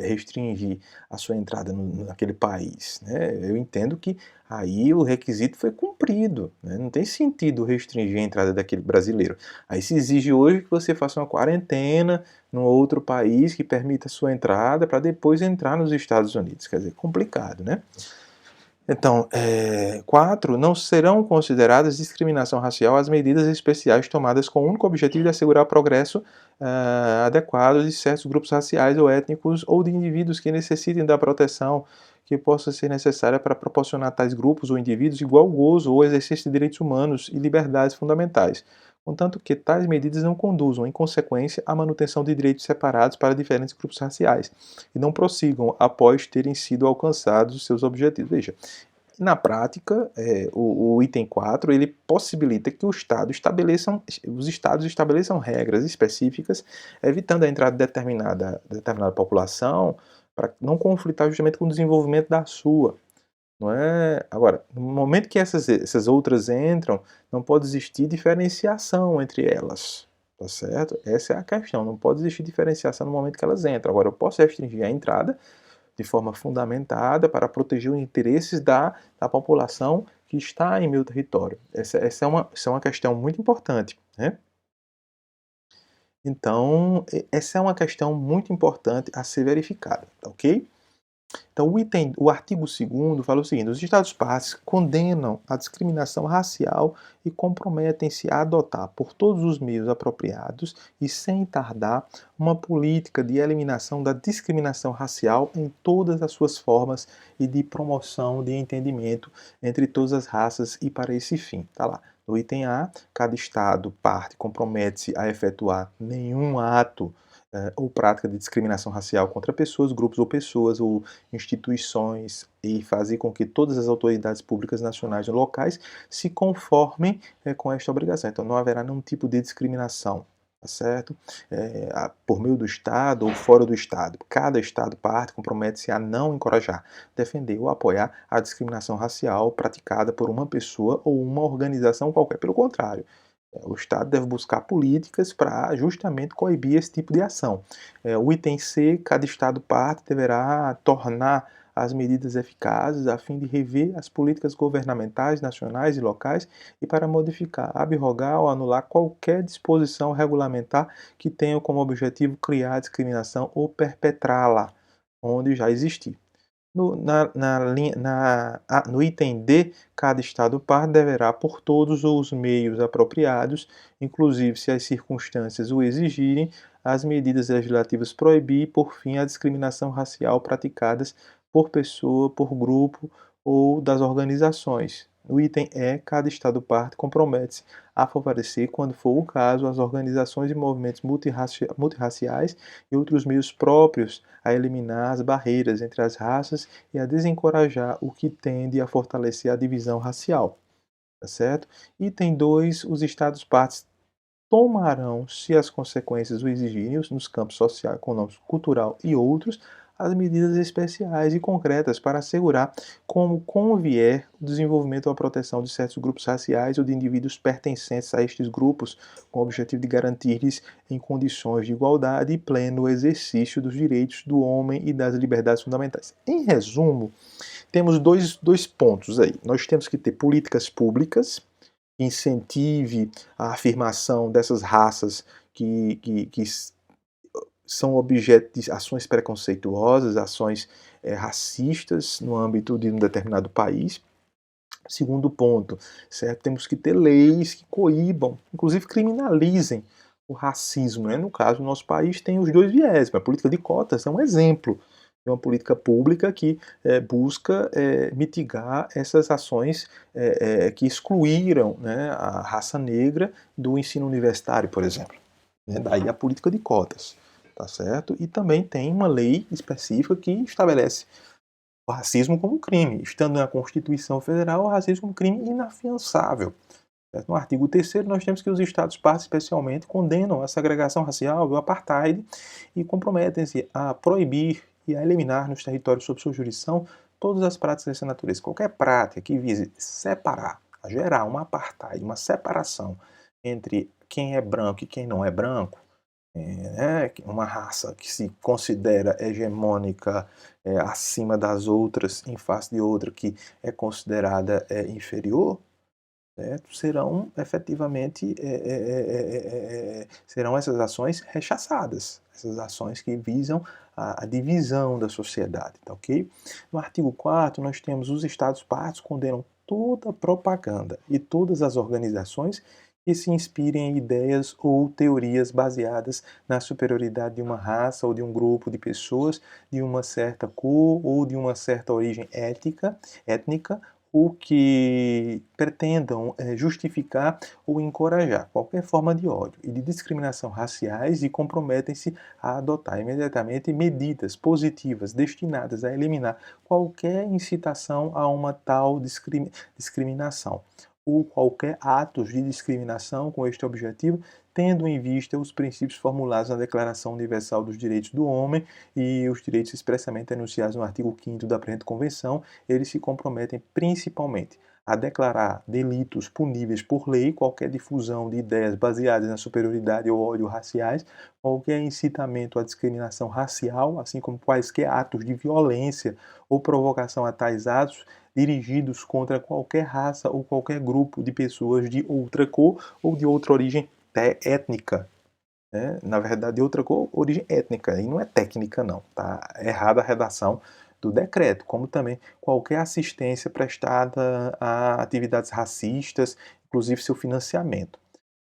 restringir a sua entrada naquele país, né? Eu entendo que aí o requisito foi cumprido, né? Não tem sentido restringir a entrada daquele brasileiro. Aí se exige hoje que você faça uma quarentena num outro país que permita a sua entrada para depois entrar nos Estados Unidos. Quer dizer, complicado, né? Então, 4. Não serão consideradas discriminação racial as medidas especiais tomadas com o único objetivo de assegurar o progresso adequado de certos grupos raciais ou étnicos ou de indivíduos que necessitem da proteção que possa ser necessária para proporcionar a tais grupos ou indivíduos igual gozo ou exercício de direitos humanos e liberdades fundamentais, contanto que tais medidas não conduzam, em consequência, à manutenção de direitos separados para diferentes grupos raciais e não prossigam após terem sido alcançados os seus objetivos. Veja, na prática, o item 4 ele possibilita que os estados estabeleçam regras específicas, evitando a entrada de determinada população, para não conflitar justamente com o desenvolvimento da sua. Não é? Agora, no momento que essas outras entram, não pode existir diferenciação entre elas. Tá certo? Essa é a questão. Não pode existir diferenciação no momento que elas entram. Agora, eu posso restringir a entrada de forma fundamentada para proteger os interesses da população que está em meu território. Essa é uma questão muito importante, né? Então, essa é uma questão muito importante a ser verificada, tá ok? Então, o artigo 2º fala o seguinte: os Estados-partes condenam a discriminação racial e comprometem-se a adotar, por todos os meios apropriados e sem tardar, uma política de eliminação da discriminação racial em todas as suas formas e de promoção de entendimento entre todas as raças e para esse fim. Tá lá. No item A, cada Estado, parte, compromete-se a efetuar nenhum ato ou prática de discriminação racial contra pessoas, grupos ou pessoas ou instituições e fazer com que todas as autoridades públicas nacionais e locais se conformem com esta obrigação. Então não haverá nenhum tipo de discriminação, tá certo? Por meio do Estado ou fora do Estado. Cada Estado parte compromete-se a não encorajar, defender ou apoiar a discriminação racial praticada por uma pessoa ou uma organização qualquer. Pelo contrário, o Estado deve buscar políticas para justamente coibir esse tipo de ação. O item C, cada Estado parte deverá tornar as medidas eficazes a fim de rever as políticas governamentais, nacionais e locais e para modificar, abrogar ou anular qualquer disposição regulamentar que tenha como objetivo criar discriminação ou perpetrá-la, onde já existir. No item D, cada Estado par deverá, por todos os meios apropriados, inclusive se as circunstâncias o exigirem, as medidas legislativas proibir, por fim, a discriminação racial praticadas por pessoa, por grupo ou das organizações. No item E, cada Estado parte compromete-se a favorecer, quando for o caso, as organizações e movimentos multirraciais e outros meios próprios a eliminar as barreiras entre as raças e a desencorajar o que tende a fortalecer a divisão racial. Tá certo? Item 2. Os Estados-partes tomarão, se as consequências o exigirem, nos campos social, econômico, cultural e outros, as medidas especiais e concretas para assegurar, como convier, o desenvolvimento ou a proteção de certos grupos raciais ou de indivíduos pertencentes a estes grupos, com o objetivo de garantir-lhes, em condições de igualdade e pleno exercício dos direitos do homem e das liberdades fundamentais. Em resumo, temos dois pontos aí. Nós temos que ter políticas públicas que incentive a afirmação dessas raças que são objeto de ações preconceituosas, ações racistas no âmbito de um determinado país. Segundo ponto, certo? Temos que ter leis que coíbam, inclusive criminalizem o racismo. Né? No caso, o nosso país tem os dois viés, a política de cotas é um exemplo. uma política pública que busca mitigar essas ações que excluíram, né, a raça negra do ensino universitário, por exemplo. Né? Daí a política de cotas, tá certo? E também tem uma lei específica que estabelece o racismo como crime. Estando na Constituição Federal, o racismo como crime inafiançável. Certo? No artigo 3º, nós temos que os Estados-partes, especialmente, condenam a segregação racial e o apartheid e comprometem-se a proibir e a eliminar nos territórios sob sua jurisdição todas as práticas dessa natureza. Qualquer prática que vise separar, gerar uma apartheid, uma separação entre quem é branco e quem não é branco, uma raça que se considera hegemônica acima das outras, em face de outra que é considerada inferior, certo? Serão efetivamente serão essas ações rechaçadas, essas ações que visam a divisão da sociedade, tá ok? No artigo 4º, nós temos os Estados-partes condenam toda propaganda e todas as organizações que se inspirem em ideias ou teorias baseadas na superioridade de uma raça ou de um grupo de pessoas de uma certa cor ou de uma certa origem étnica ou que pretendam justificar ou encorajar qualquer forma de ódio e de discriminação raciais e comprometem-se a adotar imediatamente medidas positivas destinadas a eliminar qualquer incitação a uma tal discriminação ou qualquer atos de discriminação com este objetivo, tendo em vista os princípios formulados na Declaração Universal dos Direitos do Homem e os direitos expressamente enunciados no artigo 5º da presente Convenção. Eles se comprometem principalmente a declarar delitos puníveis por lei qualquer difusão de ideias baseadas na superioridade ou ódio raciais, qualquer incitamento à discriminação racial, assim como quaisquer atos de violência ou provocação a tais atos dirigidos contra qualquer raça ou qualquer grupo de pessoas de outra cor ou de outra origem étnica. Né? Na verdade, de outra cor, origem étnica, e não é técnica não, tá errada a redação do decreto, como também qualquer assistência prestada a atividades racistas, inclusive seu financiamento.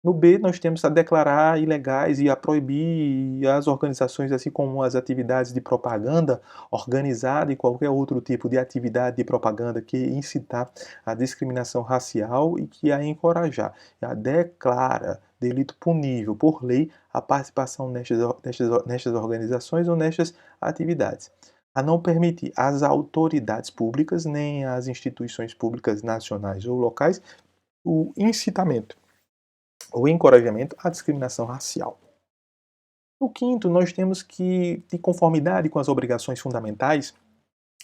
No B, nós temos a declarar ilegais e a proibir as organizações, assim como as atividades de propaganda organizada e qualquer outro tipo de atividade de propaganda que incitar a discriminação racial e que a encorajar. A declara delito punível por lei a participação nestas organizações ou nestas atividades. A não permitir às autoridades públicas nem às instituições públicas nacionais ou locais o incitamento o encorajamento à discriminação racial. No quinto, nós temos que, de conformidade com as obrigações fundamentais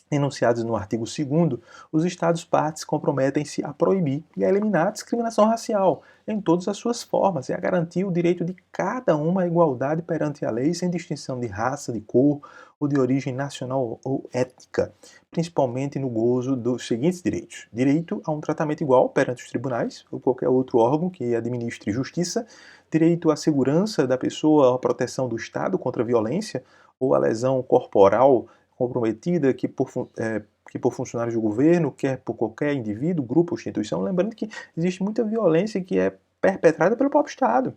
enunciadas no artigo 2º, os Estados-partes comprometem-se a proibir e a eliminar a discriminação racial em todas as suas formas e a garantir o direito de cada um à igualdade perante a lei, sem distinção de raça, de cor ou de origem nacional ou étnica, principalmente no gozo dos seguintes direitos: direito a um tratamento igual perante os tribunais ou qualquer outro órgão que administre justiça, direito à segurança da pessoa, à proteção do Estado contra a violência ou a lesão corporal comprometida que por funcionários do governo, quer por qualquer indivíduo, grupo ou instituição, lembrando que existe muita violência que é perpetrada pelo próprio Estado.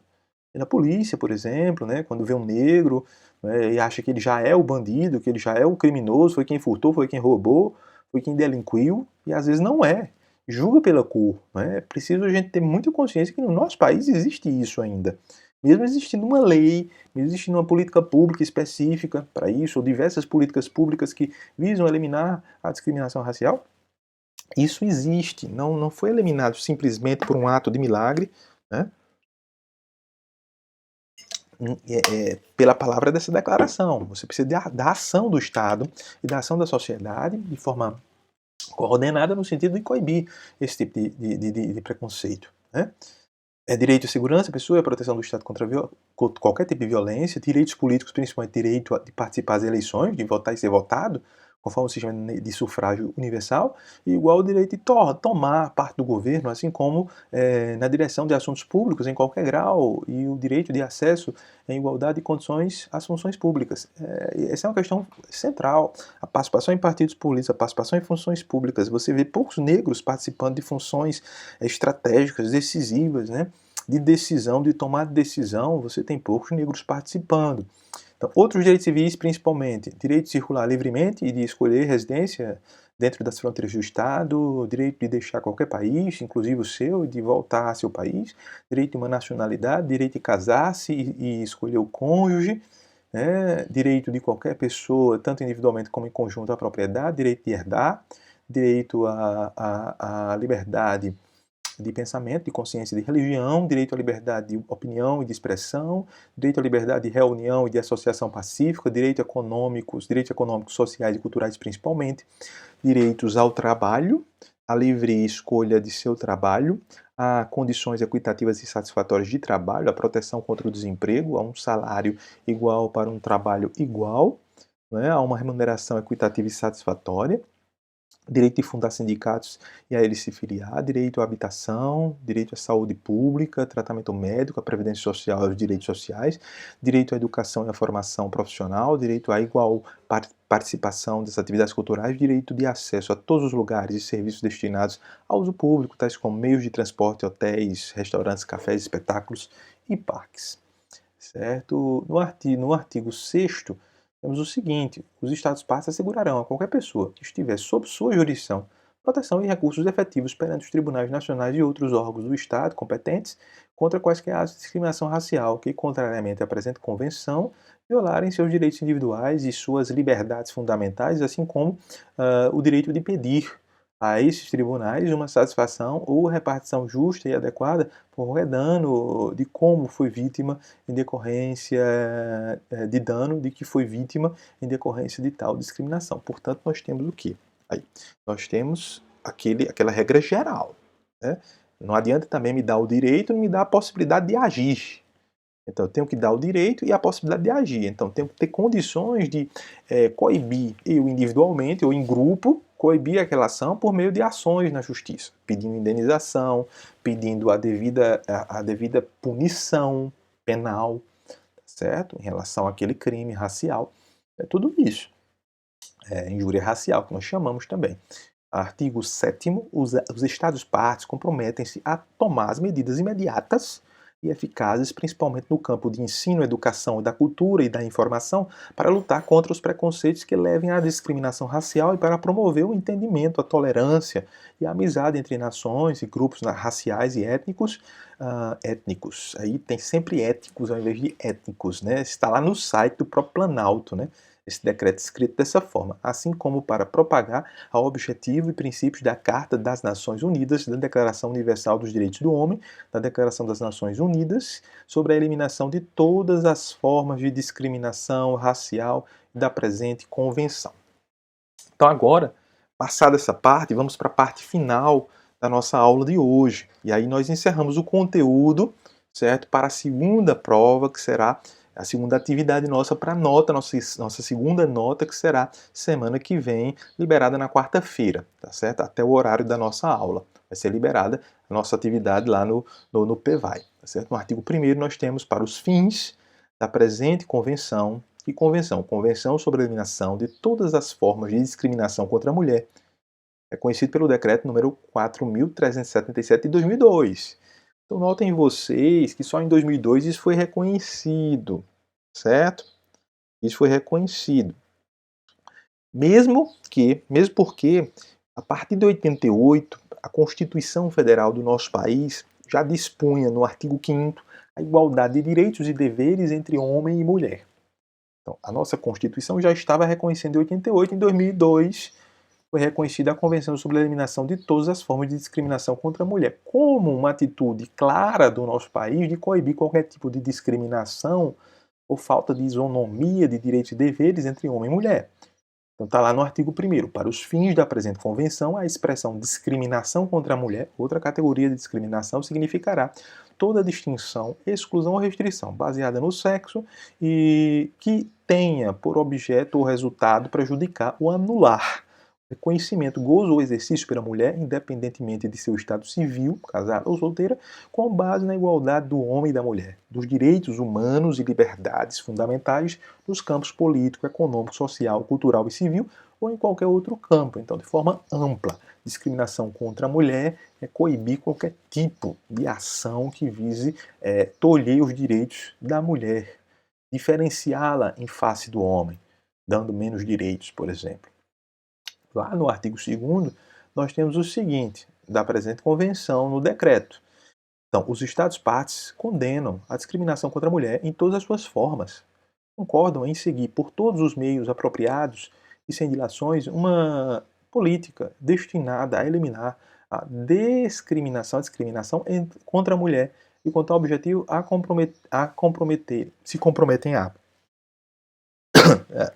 E na polícia, por exemplo, né, quando vê um negro, né, e acha que ele já é o bandido, que ele já é o criminoso, foi quem furtou, foi quem roubou, foi quem delinquiu, e às vezes não é. Julga pela cor. Né? É preciso a gente ter muita consciência que no nosso país existe isso ainda. Mesmo existindo uma lei, mesmo existindo uma política pública específica para isso, ou diversas políticas públicas que visam eliminar a discriminação racial, isso existe, não foi eliminado simplesmente por um ato de milagre, né? Pela palavra dessa declaração. Você precisa da ação do Estado e da ação da sociedade de forma coordenada no sentido de coibir esse tipo de preconceito. Né? Direito à segurança, pessoa e a proteção do Estado contra qualquer tipo de violência, direitos políticos, principalmente direito de participar das eleições, de votar e ser votado, conforme o sistema de sufrágio universal, e igual o direito de tomar parte do governo, assim como na direção de assuntos públicos em qualquer grau, e o direito de acesso em igualdade de condições às funções públicas. Essa é uma questão central. A participação em partidos políticos, a participação em funções públicas. Você vê poucos negros participando de funções estratégicas, decisivas, né? De decisão, de tomar decisão, você tem poucos negros participando. Então, outros direitos civis, principalmente, direito de circular livremente e de escolher residência dentro das fronteiras do Estado, direito de deixar qualquer país, inclusive o seu, e de voltar a seu país, direito de uma nacionalidade, direito de casar-se e escolher o cônjuge, né? Direito de qualquer pessoa, tanto individualmente como em conjunto, à propriedade, direito de herdar, direito à liberdade de pensamento, de consciência e de religião, direito à liberdade de opinião e de expressão, direito à liberdade de reunião e de associação pacífica, direitos econômicos, sociais e culturais principalmente, direitos ao trabalho, à livre escolha de seu trabalho, a condições equitativas e satisfatórias de trabalho, a proteção contra o desemprego, a um salário igual para um trabalho igual, né, a uma remuneração equitativa e satisfatória, direito de fundar sindicatos e a eles se filiar, direito à habitação, direito à saúde pública, tratamento médico, à previdência social e aos direitos sociais, direito à educação e à formação profissional, direito à igual participação das atividades culturais, direito de acesso a todos os lugares e serviços destinados ao uso público, tais como meios de transporte, hotéis, restaurantes, cafés, espetáculos e parques. Certo? No artigo 6º, temos o seguinte: os Estados-partes assegurarão a qualquer pessoa que estiver sob sua jurisdição proteção e recursos efetivos perante os tribunais nacionais e outros órgãos do Estado competentes contra quaisquer atos de discriminação racial que, contrariamente à presente convenção, violarem seus direitos individuais e suas liberdades fundamentais, assim como o direito de pedir a esses tribunais uma satisfação ou repartição justa e adequada por qualquer dano de como foi vítima em decorrência de dano de que foi vítima em decorrência de tal discriminação. Portanto, nós temos o quê? Aí, nós temos aquela regra geral, né? Não adianta também me dar o direito e me dar a possibilidade de agir. Então, eu tenho que dar o direito e a possibilidade de agir. Então, tenho que ter condições de coibir, eu individualmente ou em grupo, coibir aquela ação por meio de ações na justiça, pedindo indenização, pedindo a devida punição penal, certo? Em relação àquele crime racial. É tudo isso. Injúria racial, que nós chamamos também. Artigo 7º, os Estados-partes comprometem-se a tomar as medidas imediatas e eficazes, principalmente no campo de ensino, educação e da cultura e da informação, para lutar contra os preconceitos que levem à discriminação racial e para promover o entendimento, a tolerância e a amizade entre nações e grupos raciais e étnicos. Étnicos, aí tem sempre éticos ao invés de étnicos, né? Está lá no site do próprio Planalto, né? Esse decreto escrito dessa forma, assim como para propagar ao objetivo e princípios da Carta das Nações Unidas, da Declaração Universal dos Direitos do Homem, da Declaração das Nações Unidas, sobre a eliminação de todas as formas de discriminação racial e da presente convenção. Então agora, passada essa parte, vamos para a parte final da nossa aula de hoje. E aí nós encerramos o conteúdo, certo? Para a segunda prova, que será a segunda atividade nossa para nota, nossa segunda nota, que será semana que vem, liberada na quarta-feira, tá certo? Até o horário da nossa aula. Vai ser liberada a nossa atividade lá no PVAI, tá certo? No artigo 1º nós temos para os fins da presente convenção. Que convenção? Convenção sobre a eliminação de todas as formas de discriminação contra a mulher. É conhecido pelo decreto número 4.377 de 2002. Então notem vocês que só em 2002 isso foi reconhecido, certo? Isso foi reconhecido. Mesmo porque, a partir de 88, a Constituição Federal do nosso país já dispunha no artigo 5º a igualdade de direitos e deveres entre homem e mulher. Então, a nossa Constituição já estava reconhecendo em 88, em 2002 foi reconhecida a Convenção sobre a Eliminação de todas as formas de discriminação contra a mulher, como uma atitude clara do nosso país de coibir qualquer tipo de discriminação ou falta de isonomia de direitos e deveres entre homem e mulher. Então está lá no artigo 1º, para os fins da presente convenção, a expressão discriminação contra a mulher, outra categoria de discriminação, significará toda distinção, exclusão ou restrição baseada no sexo e que tenha por objeto ou resultado prejudicar ou anular reconhecimento, gozo ou exercício pela mulher, independentemente de seu estado civil, casada ou solteira, com base na igualdade do homem e da mulher, dos direitos humanos e liberdades fundamentais nos campos político, econômico, social, cultural e civil, ou em qualquer outro campo. Então, de forma ampla, discriminação contra a mulher é coibir qualquer tipo de ação que vise tolher os direitos da mulher. diferenciá-la em face do homem, dando menos direitos, por exemplo. Lá no artigo 2º, nós temos o seguinte, da presente convenção no decreto. Então, os Estados-partes condenam a discriminação contra a mulher em todas as suas formas. Concordam em seguir por todos os meios apropriados e sem dilações uma política destinada a eliminar a discriminação contra a mulher e com tal objetivo se comprometem a.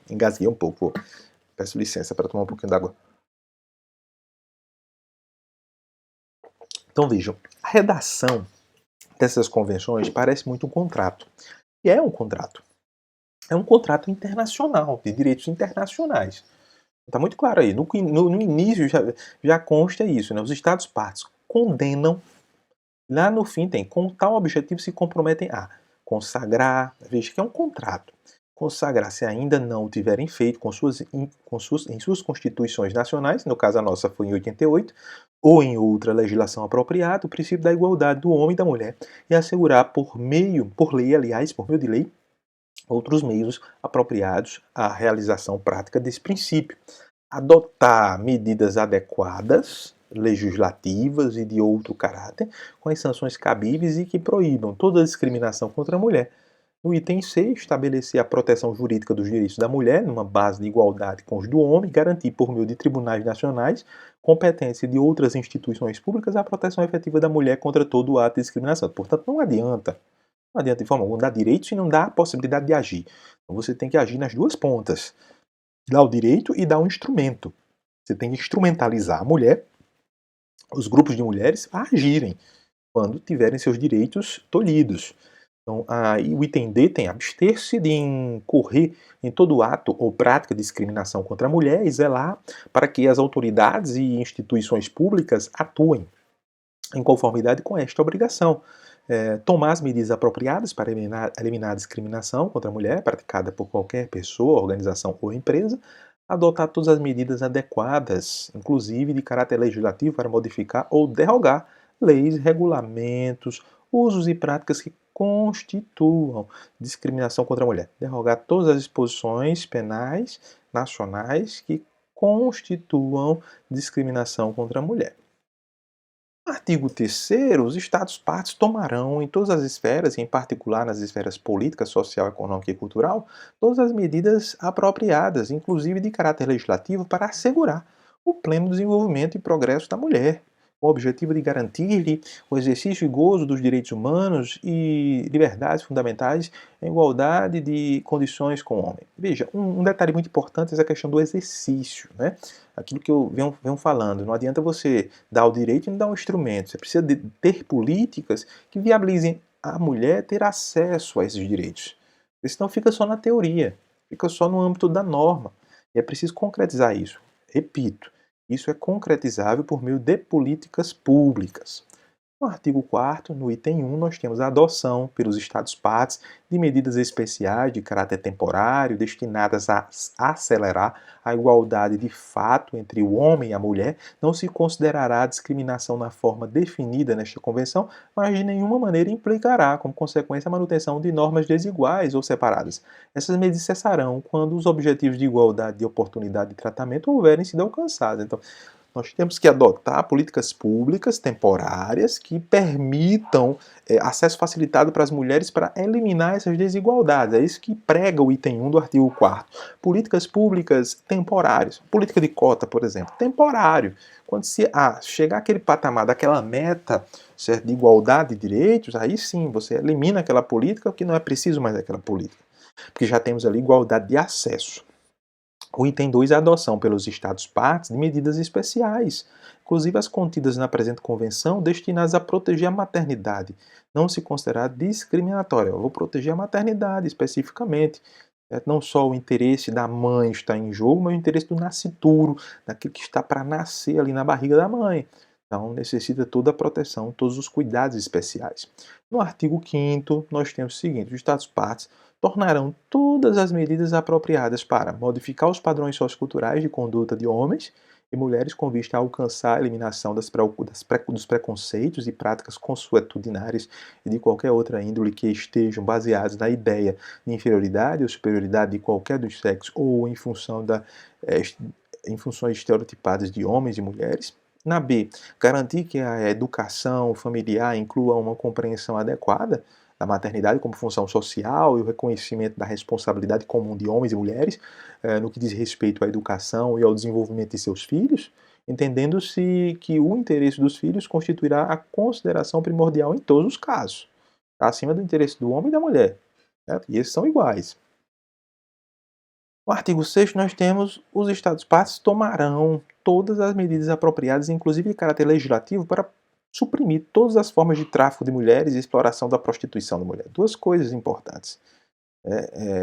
Engasguei um pouco, peço licença para tomar um pouquinho d'água. Então vejam, a redação dessas convenções parece muito um contrato. E é um contrato. É um contrato internacional, de direitos internacionais. Está muito claro aí. No início já consta isso, né? Os Estados-partes condenam, lá no fim tem, com tal objetivo se comprometem a consagrar, veja que é um contrato, consagrar se ainda não o tiverem feito em suas constituições nacionais, no caso a nossa foi em 88, ou em outra legislação apropriada, o princípio da igualdade do homem e da mulher, e assegurar por meio de lei, outros meios apropriados à realização prática desse princípio. Adotar medidas adequadas, legislativas e de outro caráter, com as sanções cabíveis e que proíbam toda discriminação contra a mulher. No item C, estabelecer a proteção jurídica dos direitos da mulher, numa base de igualdade com os do homem, garantir por meio de tribunais nacionais, competência de outras instituições públicas, a proteção efetiva da mulher contra todo ato de discriminação. Portanto, não adianta de forma alguma dar direito se não dá a possibilidade de agir. Então você tem que agir nas duas pontas. Dar o direito e dar o instrumento. Você tem que instrumentalizar a mulher, os grupos de mulheres, a agirem quando tiverem seus direitos tolhidos. Então, o item D tem abster-se de incorrer em todo ato ou prática de discriminação contra a mulher e zelar para que as autoridades e instituições públicas atuem em conformidade com esta obrigação. Tomar as medidas apropriadas para eliminar a discriminação contra a mulher praticada por qualquer pessoa, organização ou empresa, adotar todas as medidas adequadas, inclusive de caráter legislativo, para modificar ou derrogar leis, regulamentos, usos e práticas que constituam discriminação contra a mulher. Derrogar todas as disposições penais nacionais que constituam discriminação contra a mulher. Artigo 3º, os Estados-partes tomarão em todas as esferas, e em particular nas esferas política, social, econômica e cultural, todas as medidas apropriadas, inclusive de caráter legislativo, para assegurar o pleno desenvolvimento e progresso da mulher, com o objetivo de garantir-lhe o exercício e gozo dos direitos humanos e liberdades fundamentais em igualdade de condições com o homem. Veja, um detalhe muito importante é essa questão do exercício, né? Aquilo que eu venho falando, não adianta você dar o direito e não dar um instrumento. Você precisa ter políticas que viabilizem a mulher ter acesso a esses direitos. Porque senão fica só na teoria, fica só no âmbito da norma. E é preciso concretizar isso. Repito, isso é concretizável por meio de políticas públicas. No artigo 4º, no item 1, nós temos a adoção pelos Estados-partes de medidas especiais de caráter temporário destinadas a acelerar a igualdade de fato entre o homem e a mulher. Não se considerará a discriminação na forma definida nesta convenção, mas de nenhuma maneira implicará, como consequência, a manutenção de normas desiguais ou separadas. Essas medidas cessarão quando os objetivos de igualdade de oportunidade de tratamento houverem sido alcançados. Então, nós temos que adotar políticas públicas temporárias que permitam acesso facilitado para as mulheres para eliminar essas desigualdades. É isso que prega o item 1 do artigo 4º. Políticas públicas temporárias. Política de cota, por exemplo, temporário. Quando chegar aquele patamar daquela meta, certo, de igualdade de direitos, aí sim você elimina aquela política, porque não é preciso mais daquela política. Porque já temos ali igualdade de acesso. O item 2 é a adoção pelos Estados-partes de medidas especiais, inclusive as contidas na presente convenção, destinadas a proteger a maternidade, não se considerar discriminatória. Eu vou proteger a maternidade especificamente. Não só o interesse da mãe está em jogo, mas o interesse do nascituro, daquele que está para nascer ali na barriga da mãe. Então necessita toda a proteção, todos os cuidados especiais. No artigo 5º, nós temos o seguinte: os Estados-partes tornarão todas as medidas apropriadas para modificar os padrões socioculturais de conduta de homens e mulheres com vista a alcançar a eliminação dos preconceitos e práticas consuetudinárias e de qualquer outra índole que estejam baseados na ideia de inferioridade ou superioridade de qualquer dos sexos ou eh, em funções estereotipadas de homens e mulheres. Na B, garantir que a educação familiar inclua uma compreensão adequada da maternidade como função social e o reconhecimento da responsabilidade comum de homens e mulheres no que diz respeito à educação e ao desenvolvimento de seus filhos, entendendo-se que o interesse dos filhos constituirá a consideração primordial em todos os casos, tá acima do interesse do homem e da mulher, certo? E esses são iguais. No artigo 6º nós temos os Estados-partes tomarão todas as medidas apropriadas, inclusive de caráter legislativo, para suprimir todas as formas de tráfico de mulheres e exploração da prostituição da mulher. Duas coisas importantes.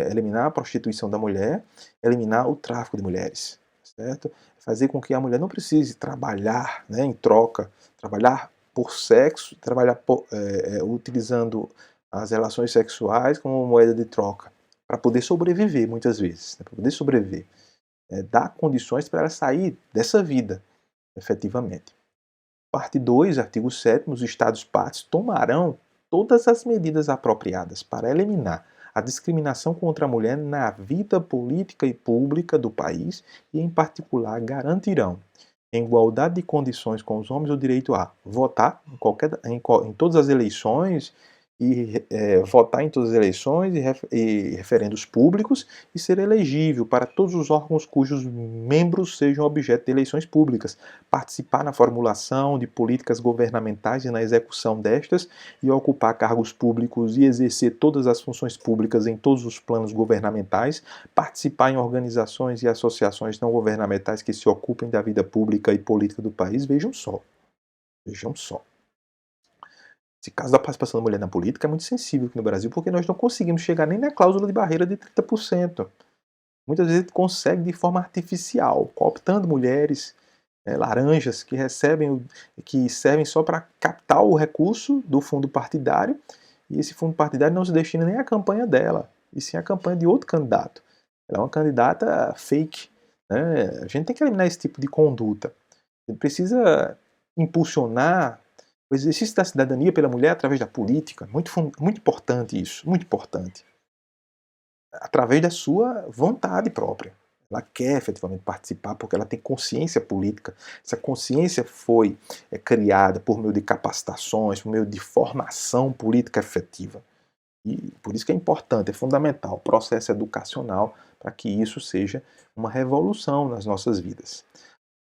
Eliminar a prostituição da mulher, eliminar o tráfico de mulheres, certo? Fazer com que a mulher não precise trabalhar, né, em troca, trabalhar por sexo, utilizando as relações sexuais como moeda de troca, para poder sobreviver muitas vezes, né, para poder sobreviver. Dar condições para ela sair dessa vida, efetivamente. Parte 2, artigo 7º, os Estados-partes tomarão todas as medidas apropriadas para eliminar a discriminação contra a mulher na vida política e pública do país e, em particular, garantirão, em igualdade de condições com os homens, o direito a votar em todas as eleições e votar em todas as eleições e referendos públicos e ser elegível para todos os órgãos cujos membros sejam objeto de eleições públicas, participar na formulação de políticas governamentais e na execução destas e ocupar cargos públicos e exercer todas as funções públicas em todos os planos governamentais, participar em organizações e associações não governamentais que se ocupem da vida pública e política do país. Vejam só. Vejam só. Esse caso da participação da mulher na política é muito sensível aqui no Brasil, porque nós não conseguimos chegar nem na cláusula de barreira de 30%. Muitas vezes a gente consegue de forma artificial, cooptando mulheres, laranjas, que servem só para captar o recurso do fundo partidário, e esse fundo partidário não se destina nem à campanha dela, e sim à campanha de outro candidato. Ela é uma candidata fake, né? A gente tem que eliminar esse tipo de conduta. A gente precisa impulsionar o exercício da cidadania pela mulher através da política. Muito importante isso, muito importante. Através da sua vontade própria. Ela quer efetivamente participar porque ela tem consciência política. Essa consciência foi criada por meio de capacitações, por meio de formação política efetiva. E por isso que é importante, é fundamental o processo educacional para que isso seja uma revolução nas nossas vidas.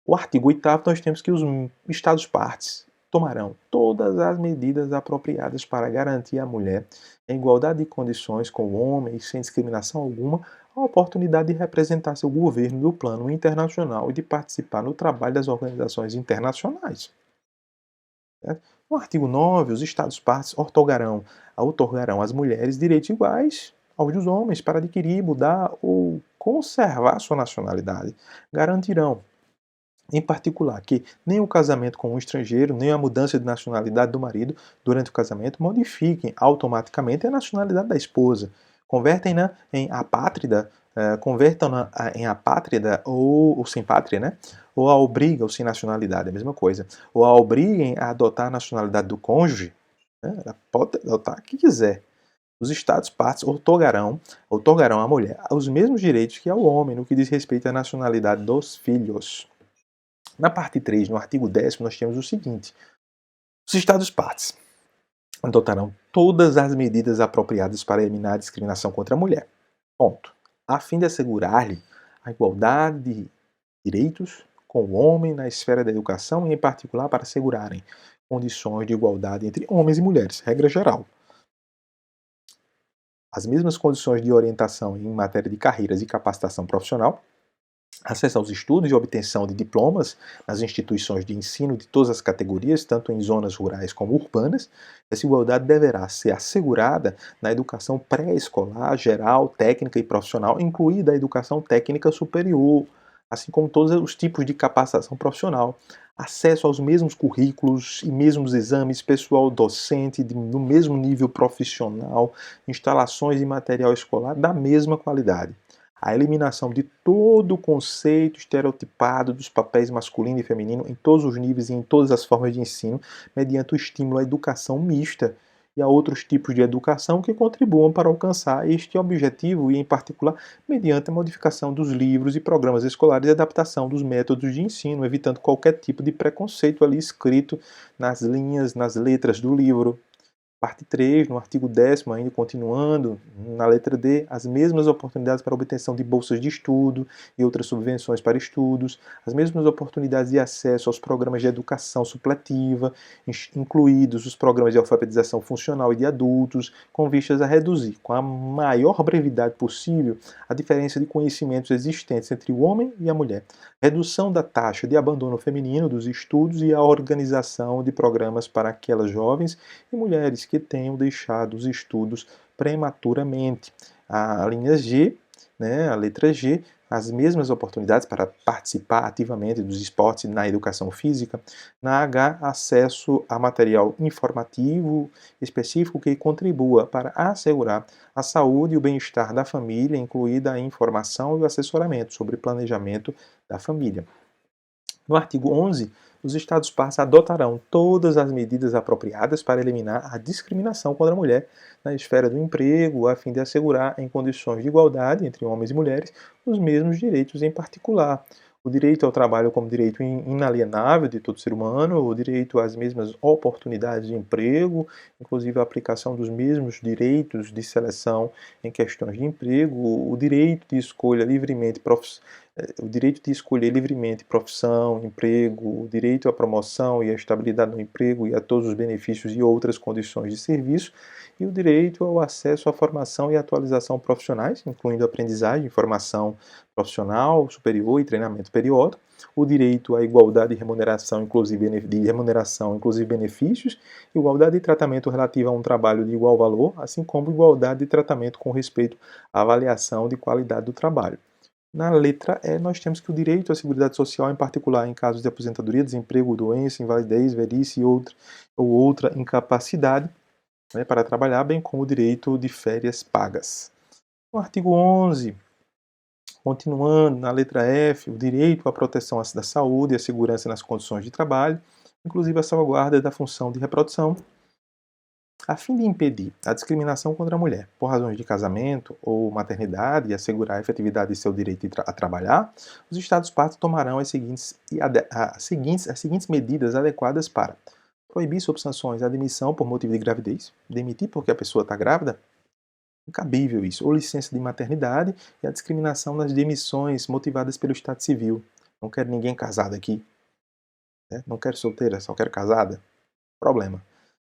O artigo 8º nós temos que os Estados-partes tomarão todas as medidas apropriadas para garantir à mulher, em igualdade de condições com o homem e sem discriminação alguma, a oportunidade de representar seu governo no plano internacional e de participar no trabalho das organizações internacionais. Certo? No artigo 9, os Estados-partes outorgarão às mulheres direitos iguais aos dos homens para adquirir, mudar ou conservar sua nacionalidade. Garantirão, em particular, que nem o casamento com um estrangeiro, nem a mudança de nacionalidade do marido durante o casamento modifiquem automaticamente a nacionalidade da esposa. Convertem-na em apátrida, convertam-na em apátrida ou sem pátria, né? Ou a obrigam, ou sem nacionalidade, é a mesma coisa. Ou a obriguem a adotar a nacionalidade do cônjuge, né? Ela pode adotar o que quiser. Os Estados-partes outorgarão à mulher os mesmos direitos que ao homem no que diz respeito à nacionalidade dos filhos. Na parte 3, no artigo 10º, nós temos o seguinte: os Estados-partes adotarão todas as medidas apropriadas para eliminar a discriminação contra a mulher, ponto, a fim de assegurar-lhe a igualdade de direitos com o homem na esfera da educação e, em particular, para assegurarem condições de igualdade entre homens e mulheres, regra geral. As mesmas condições de orientação em matéria de carreiras e capacitação profissional, acesso aos estudos e obtenção de diplomas nas instituições de ensino de todas as categorias, tanto em zonas rurais como urbanas. Essa igualdade deverá ser assegurada na educação pré-escolar, geral, técnica e profissional, incluída a educação técnica superior, assim como todos os tipos de capacitação profissional. Acesso aos mesmos currículos e mesmos exames, pessoal docente no mesmo nível profissional, instalações e material escolar da mesma qualidade. a eliminação de todo o conceito estereotipado dos papéis masculino e feminino em todos os níveis e em todas as formas de ensino, mediante o estímulo à educação mista e a outros tipos de educação que contribuam para alcançar este objetivo e, em particular, mediante a modificação dos livros e programas escolares e adaptação dos métodos de ensino, evitando qualquer tipo de preconceito ali escrito nas linhas, nas letras do livro. Parte 3, no artigo 10º, ainda continuando, na letra D, as mesmas oportunidades para obtenção de bolsas de estudo e outras subvenções para estudos, as mesmas oportunidades de acesso aos programas de educação supletiva, incluídos os programas de alfabetização funcional e de adultos, com vistas a reduzir, com a maior brevidade possível, a diferença de conhecimentos existentes entre o homem e a mulher, redução da taxa de abandono feminino dos estudos e a organização de programas para aquelas jovens e mulheres que tenham deixado os estudos prematuramente. A linha G, né, a letra G, as mesmas oportunidades para participar ativamente dos esportes na educação física. Na H, acesso a material informativo específico que contribua para assegurar a saúde e o bem-estar da família, incluída a informação e o assessoramento sobre planejamento da família. No artigo 11, os Estados-partes adotarão todas as medidas apropriadas para eliminar a discriminação contra a mulher na esfera do emprego, a fim de assegurar, em condições de igualdade entre homens e mulheres, os mesmos direitos em particular. O direito ao trabalho como direito inalienável de todo ser humano, o direito às mesmas oportunidades de emprego, inclusive a aplicação dos mesmos direitos de seleção em questões de emprego, o direito de escolha livremente o direito de escolher livremente profissão, emprego, o direito à promoção e à estabilidade no emprego e a todos os benefícios e outras condições de serviço, e o direito ao acesso à formação e atualização profissionais, incluindo aprendizagem, formação profissional superior e treinamento periódico, o direito à igualdade de remuneração, inclusive benefícios, igualdade de tratamento relativa a um trabalho de igual valor, assim como igualdade de tratamento com respeito à avaliação de qualidade do trabalho. Na letra E, nós temos que o direito à seguridade social, em particular em casos de aposentadoria, desemprego, doença, invalidez, velhice ou outra incapacidade, né, para trabalhar, bem como o direito de férias pagas. No artigo 11, continuando na letra F, o direito à proteção da saúde e à segurança nas condições de trabalho, inclusive a salvaguarda da função de reprodução, a fim de impedir a discriminação contra a mulher por razões de casamento ou maternidade e assegurar a efetividade de seu direito a trabalhar, os Estados-partes tomarão as seguintes medidas adequadas para proibir sob sanções a demissão por motivo de gravidez, demitir porque a pessoa está grávida, incabível isso, ou licença de maternidade e a discriminação nas demissões motivadas pelo estado civil. Não quero ninguém casado aqui, né? Não quero solteira, só quero casada. Problema.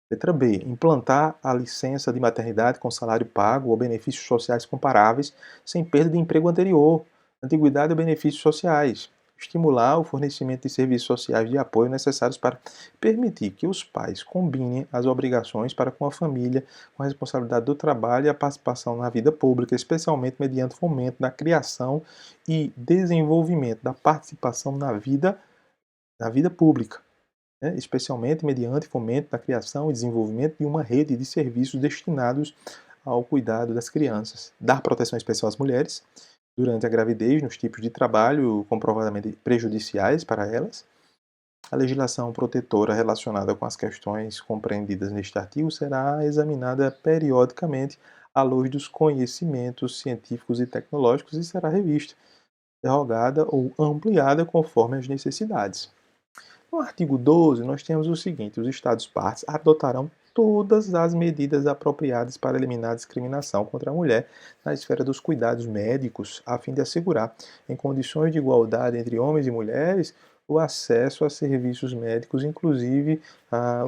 Letra B. Implantar a licença de maternidade com salário pago ou benefícios sociais comparáveis, sem perda de emprego anterior, antiguidade ou benefícios sociais. Estimular o fornecimento de serviços sociais de apoio necessários para permitir que os pais combinem as obrigações para com a família, com a responsabilidade do trabalho e a participação na vida pública, especialmente mediante fomento da criação e desenvolvimento da participação na vida pública, né, especialmente mediante fomento da criação e desenvolvimento de uma rede de serviços destinados ao cuidado das crianças, dar proteção especial às mulheres durante a gravidez nos tipos de trabalho comprovadamente prejudiciais para elas. A legislação protetora relacionada com as questões compreendidas neste artigo será examinada periodicamente à luz dos conhecimentos científicos e tecnológicos e será revista, derrogada ou ampliada conforme as necessidades. No artigo 12, nós temos o seguinte: os Estados-partes adotarão todas as medidas apropriadas para eliminar a discriminação contra a mulher na esfera dos cuidados médicos, a fim de assegurar, em condições de igualdade entre homens e mulheres, o acesso a serviços médicos, inclusive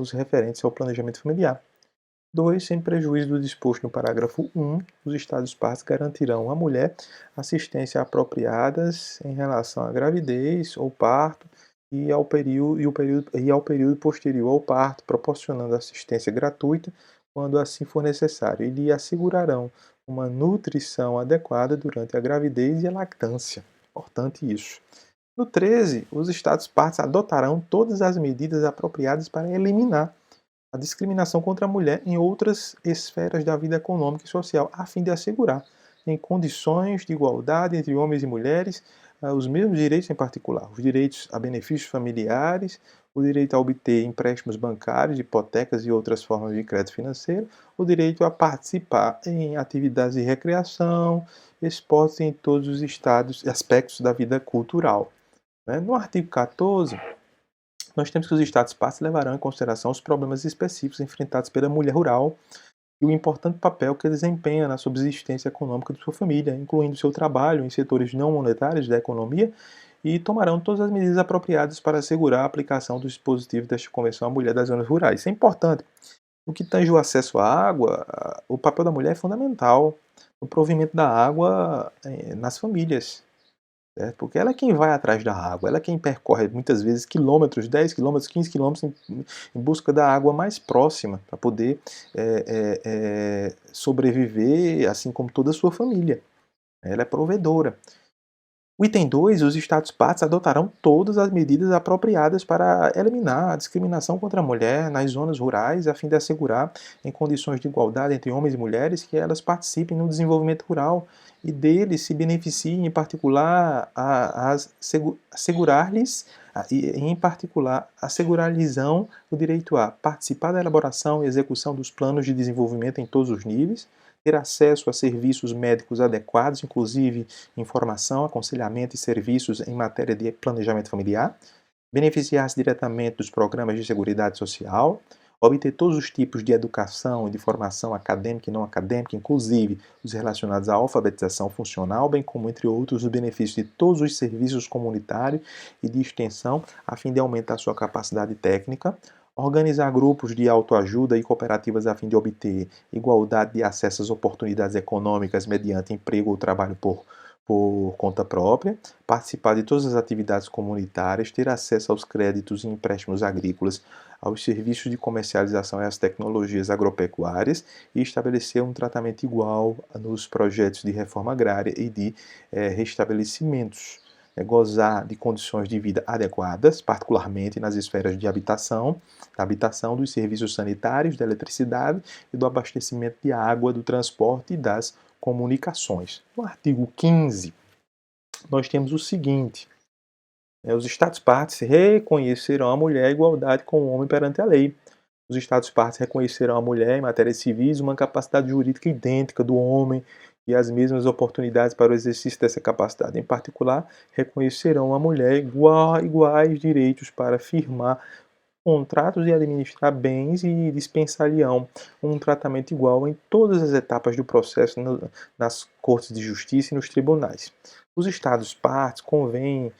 os referentes ao planejamento familiar. 2. Sem prejuízo do disposto no parágrafo 1, os Estados-partes garantirão à mulher assistência apropriadas em relação à gravidez ou parto e ao período posterior ao parto, proporcionando assistência gratuita quando assim for necessário, e lhe assegurarão uma nutrição adequada durante a gravidez e a lactância. Importante isso. No 13, os Estados-partes adotarão todas as medidas apropriadas para eliminar a discriminação contra a mulher em outras esferas da vida econômica e social, a fim de assegurar, em condições de igualdade entre homens e mulheres, os mesmos direitos em particular, os direitos a benefícios familiares, o direito a obter empréstimos bancários, hipotecas e outras formas de crédito financeiro, o direito a participar em atividades de recreação, esportes em todos os estados e aspectos da vida cultural. Né? No artigo 14, nós temos que os Estados-partes levarão em consideração os problemas específicos enfrentados pela mulher rural e o importante papel que desempenha na subsistência econômica de sua família, incluindo seu trabalho em setores não monetários da economia, e tomarão todas as medidas apropriadas para assegurar a aplicação dos dispositivos desta Convenção à Mulher das Zonas Rurais. Isso é importante. No que tange o acesso à água, o papel da mulher é fundamental no provimento da água nas famílias. Certo? Porque ela é quem vai atrás da água, ela é quem percorre muitas vezes quilômetros, 10 quilômetros, 15 quilômetros em busca da água mais próxima para poder sobreviver, assim como toda a sua família. Ela é provedora. O item 2, os Estados-partes adotarão todas as medidas apropriadas para eliminar a discriminação contra a mulher nas zonas rurais, a fim de assegurar, em condições de igualdade entre homens e mulheres, que elas participem no desenvolvimento rural e deles se beneficiem, em particular, assegurar-lhes, em particular, assegurar-lhes o direito a participar da elaboração e execução dos planos de desenvolvimento em todos os níveis, ter acesso a serviços médicos adequados, inclusive informação, aconselhamento e serviços em matéria de planejamento familiar, beneficiar-se diretamente dos programas de seguridade social, obter todos os tipos de educação e de formação acadêmica e não acadêmica, inclusive os relacionados à alfabetização funcional, bem como, entre outros, os benefícios de todos os serviços comunitários e de extensão, a fim de aumentar sua capacidade técnica, organizar grupos de autoajuda e cooperativas a fim de obter igualdade de acesso às oportunidades econômicas mediante emprego ou trabalho por conta própria, participar de todas as atividades comunitárias, ter acesso aos créditos e empréstimos agrícolas, aos serviços de comercialização e às tecnologias agropecuárias e estabelecer um tratamento igual nos projetos de reforma agrária e de restabelecimentos. Gozar de condições de vida adequadas, particularmente nas esferas de habitação, da habitação, dos serviços sanitários, da eletricidade e do abastecimento de água, do transporte e das comunicações. No artigo 15, nós temos o seguinte: os Estados-partes reconhecerão a mulher a igualdade com o homem perante a lei. Os Estados-partes reconhecerão a mulher em matérias civis uma capacidade jurídica idêntica do homem e as mesmas oportunidades para o exercício dessa capacidade. Em particular, reconhecerão à mulher iguais direitos para firmar contratos e administrar bens e dispensar-lhe-ão um tratamento igual em todas as etapas do processo nas cortes de justiça e nos tribunais. Os Estados-partes convêm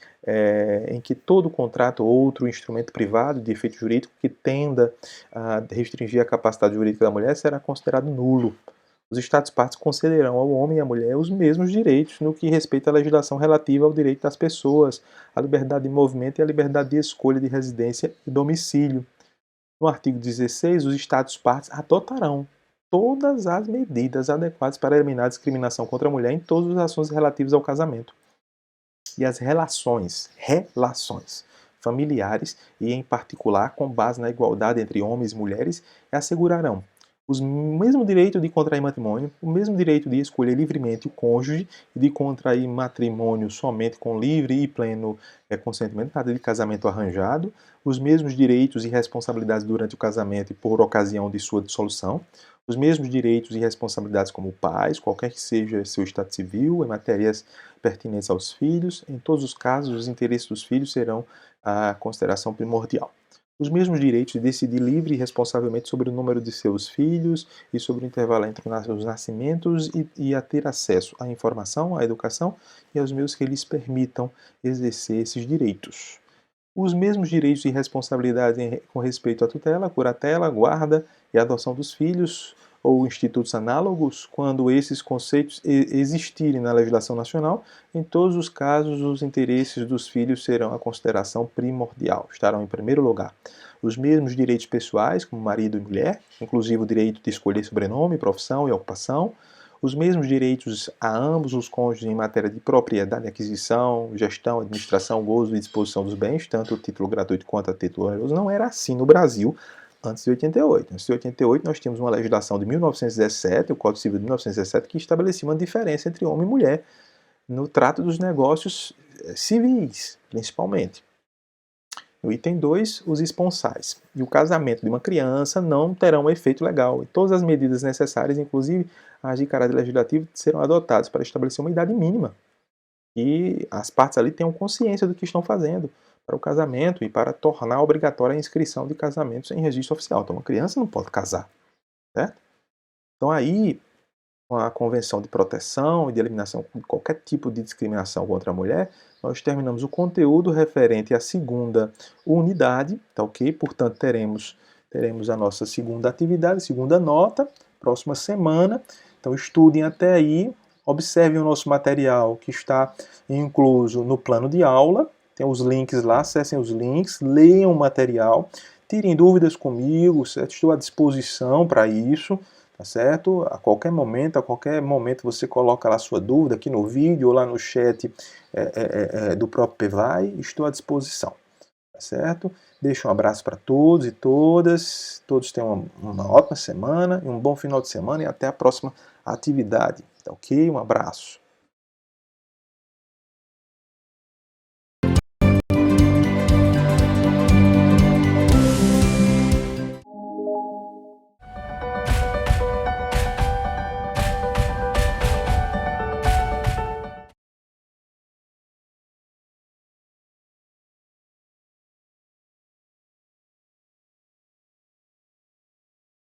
em que todo contrato ou outro instrumento privado de efeito jurídico que tenda a restringir a capacidade jurídica da mulher será considerado nulo. Os Estados-partes concederão ao homem e à mulher os mesmos direitos no que respeita à legislação relativa ao direito das pessoas, à liberdade de movimento e à liberdade de escolha de residência e domicílio. No artigo 16, os Estados-partes adotarão todas as medidas adequadas para eliminar a discriminação contra a mulher em todos os assuntos relativos ao casamento e às relações familiares e, em particular, com base na igualdade entre homens e mulheres, assegurarão o mesmo direito de contrair matrimônio, o mesmo direito de escolher livremente o cônjuge e de contrair matrimônio somente com livre e pleno consentimento, nada de casamento arranjado, os mesmos direitos e responsabilidades durante o casamento e por ocasião de sua dissolução, os mesmos direitos e responsabilidades como pais, qualquer que seja seu estado civil, em matérias pertinentes aos filhos. Em todos os casos, os interesses dos filhos serão a consideração primordial. Os mesmos direitos de decidir livre e responsavelmente sobre o número de seus filhos e sobre o intervalo entre os nascimentos e a ter acesso à informação, à educação e aos meios que lhes permitam exercer esses direitos. Os mesmos direitos e responsabilidades com respeito à tutela, curatela, guarda e adoção dos filhos ou institutos análogos, quando esses conceitos existirem na legislação nacional, em todos os casos os interesses dos filhos serão a consideração primordial, estarão em primeiro lugar. Os mesmos direitos pessoais, como marido e mulher, inclusive o direito de escolher sobrenome, profissão e ocupação, os mesmos direitos a ambos os cônjuges em matéria de propriedade, aquisição, gestão, administração, gozo e disposição dos bens, tanto o título gratuito quanto a título oneroso. Não era assim no Brasil Antes de 88. Antes de 88, nós tínhamos uma legislação de 1917, o Código Civil de 1917, que estabelecia uma diferença entre homem e mulher no trato dos negócios civis, principalmente. No item 2, os esponsais. E o casamento de uma criança não terão efeito legal. E todas as medidas necessárias, inclusive as de caráter legislativo, serão adotadas para estabelecer uma idade mínima. E as partes ali tenham consciência do que estão fazendo para o casamento e para tornar obrigatória a inscrição de casamentos em registro oficial. Então, uma criança não pode casar, certo? Então, aí, com a Convenção de Proteção e de Eliminação de qualquer tipo de discriminação contra a mulher, nós terminamos o conteúdo referente à segunda unidade, tá ok? Portanto, teremos a nossa segunda atividade, segunda nota, próxima semana. Então, estudem até aí, observem o nosso material que está incluso no plano de aula, tem os links lá, acessem os links, leiam o material, tirem dúvidas comigo, certo? Estou à disposição para isso. Tá certo? A qualquer momento você coloca lá a sua dúvida aqui no vídeo ou lá no chat do próprio PEVAI, estou à disposição, tá certo? Deixo um abraço para todos e todas, todos tenham uma ótima semana, um bom final de semana e até a próxima atividade, tá ok? Um abraço.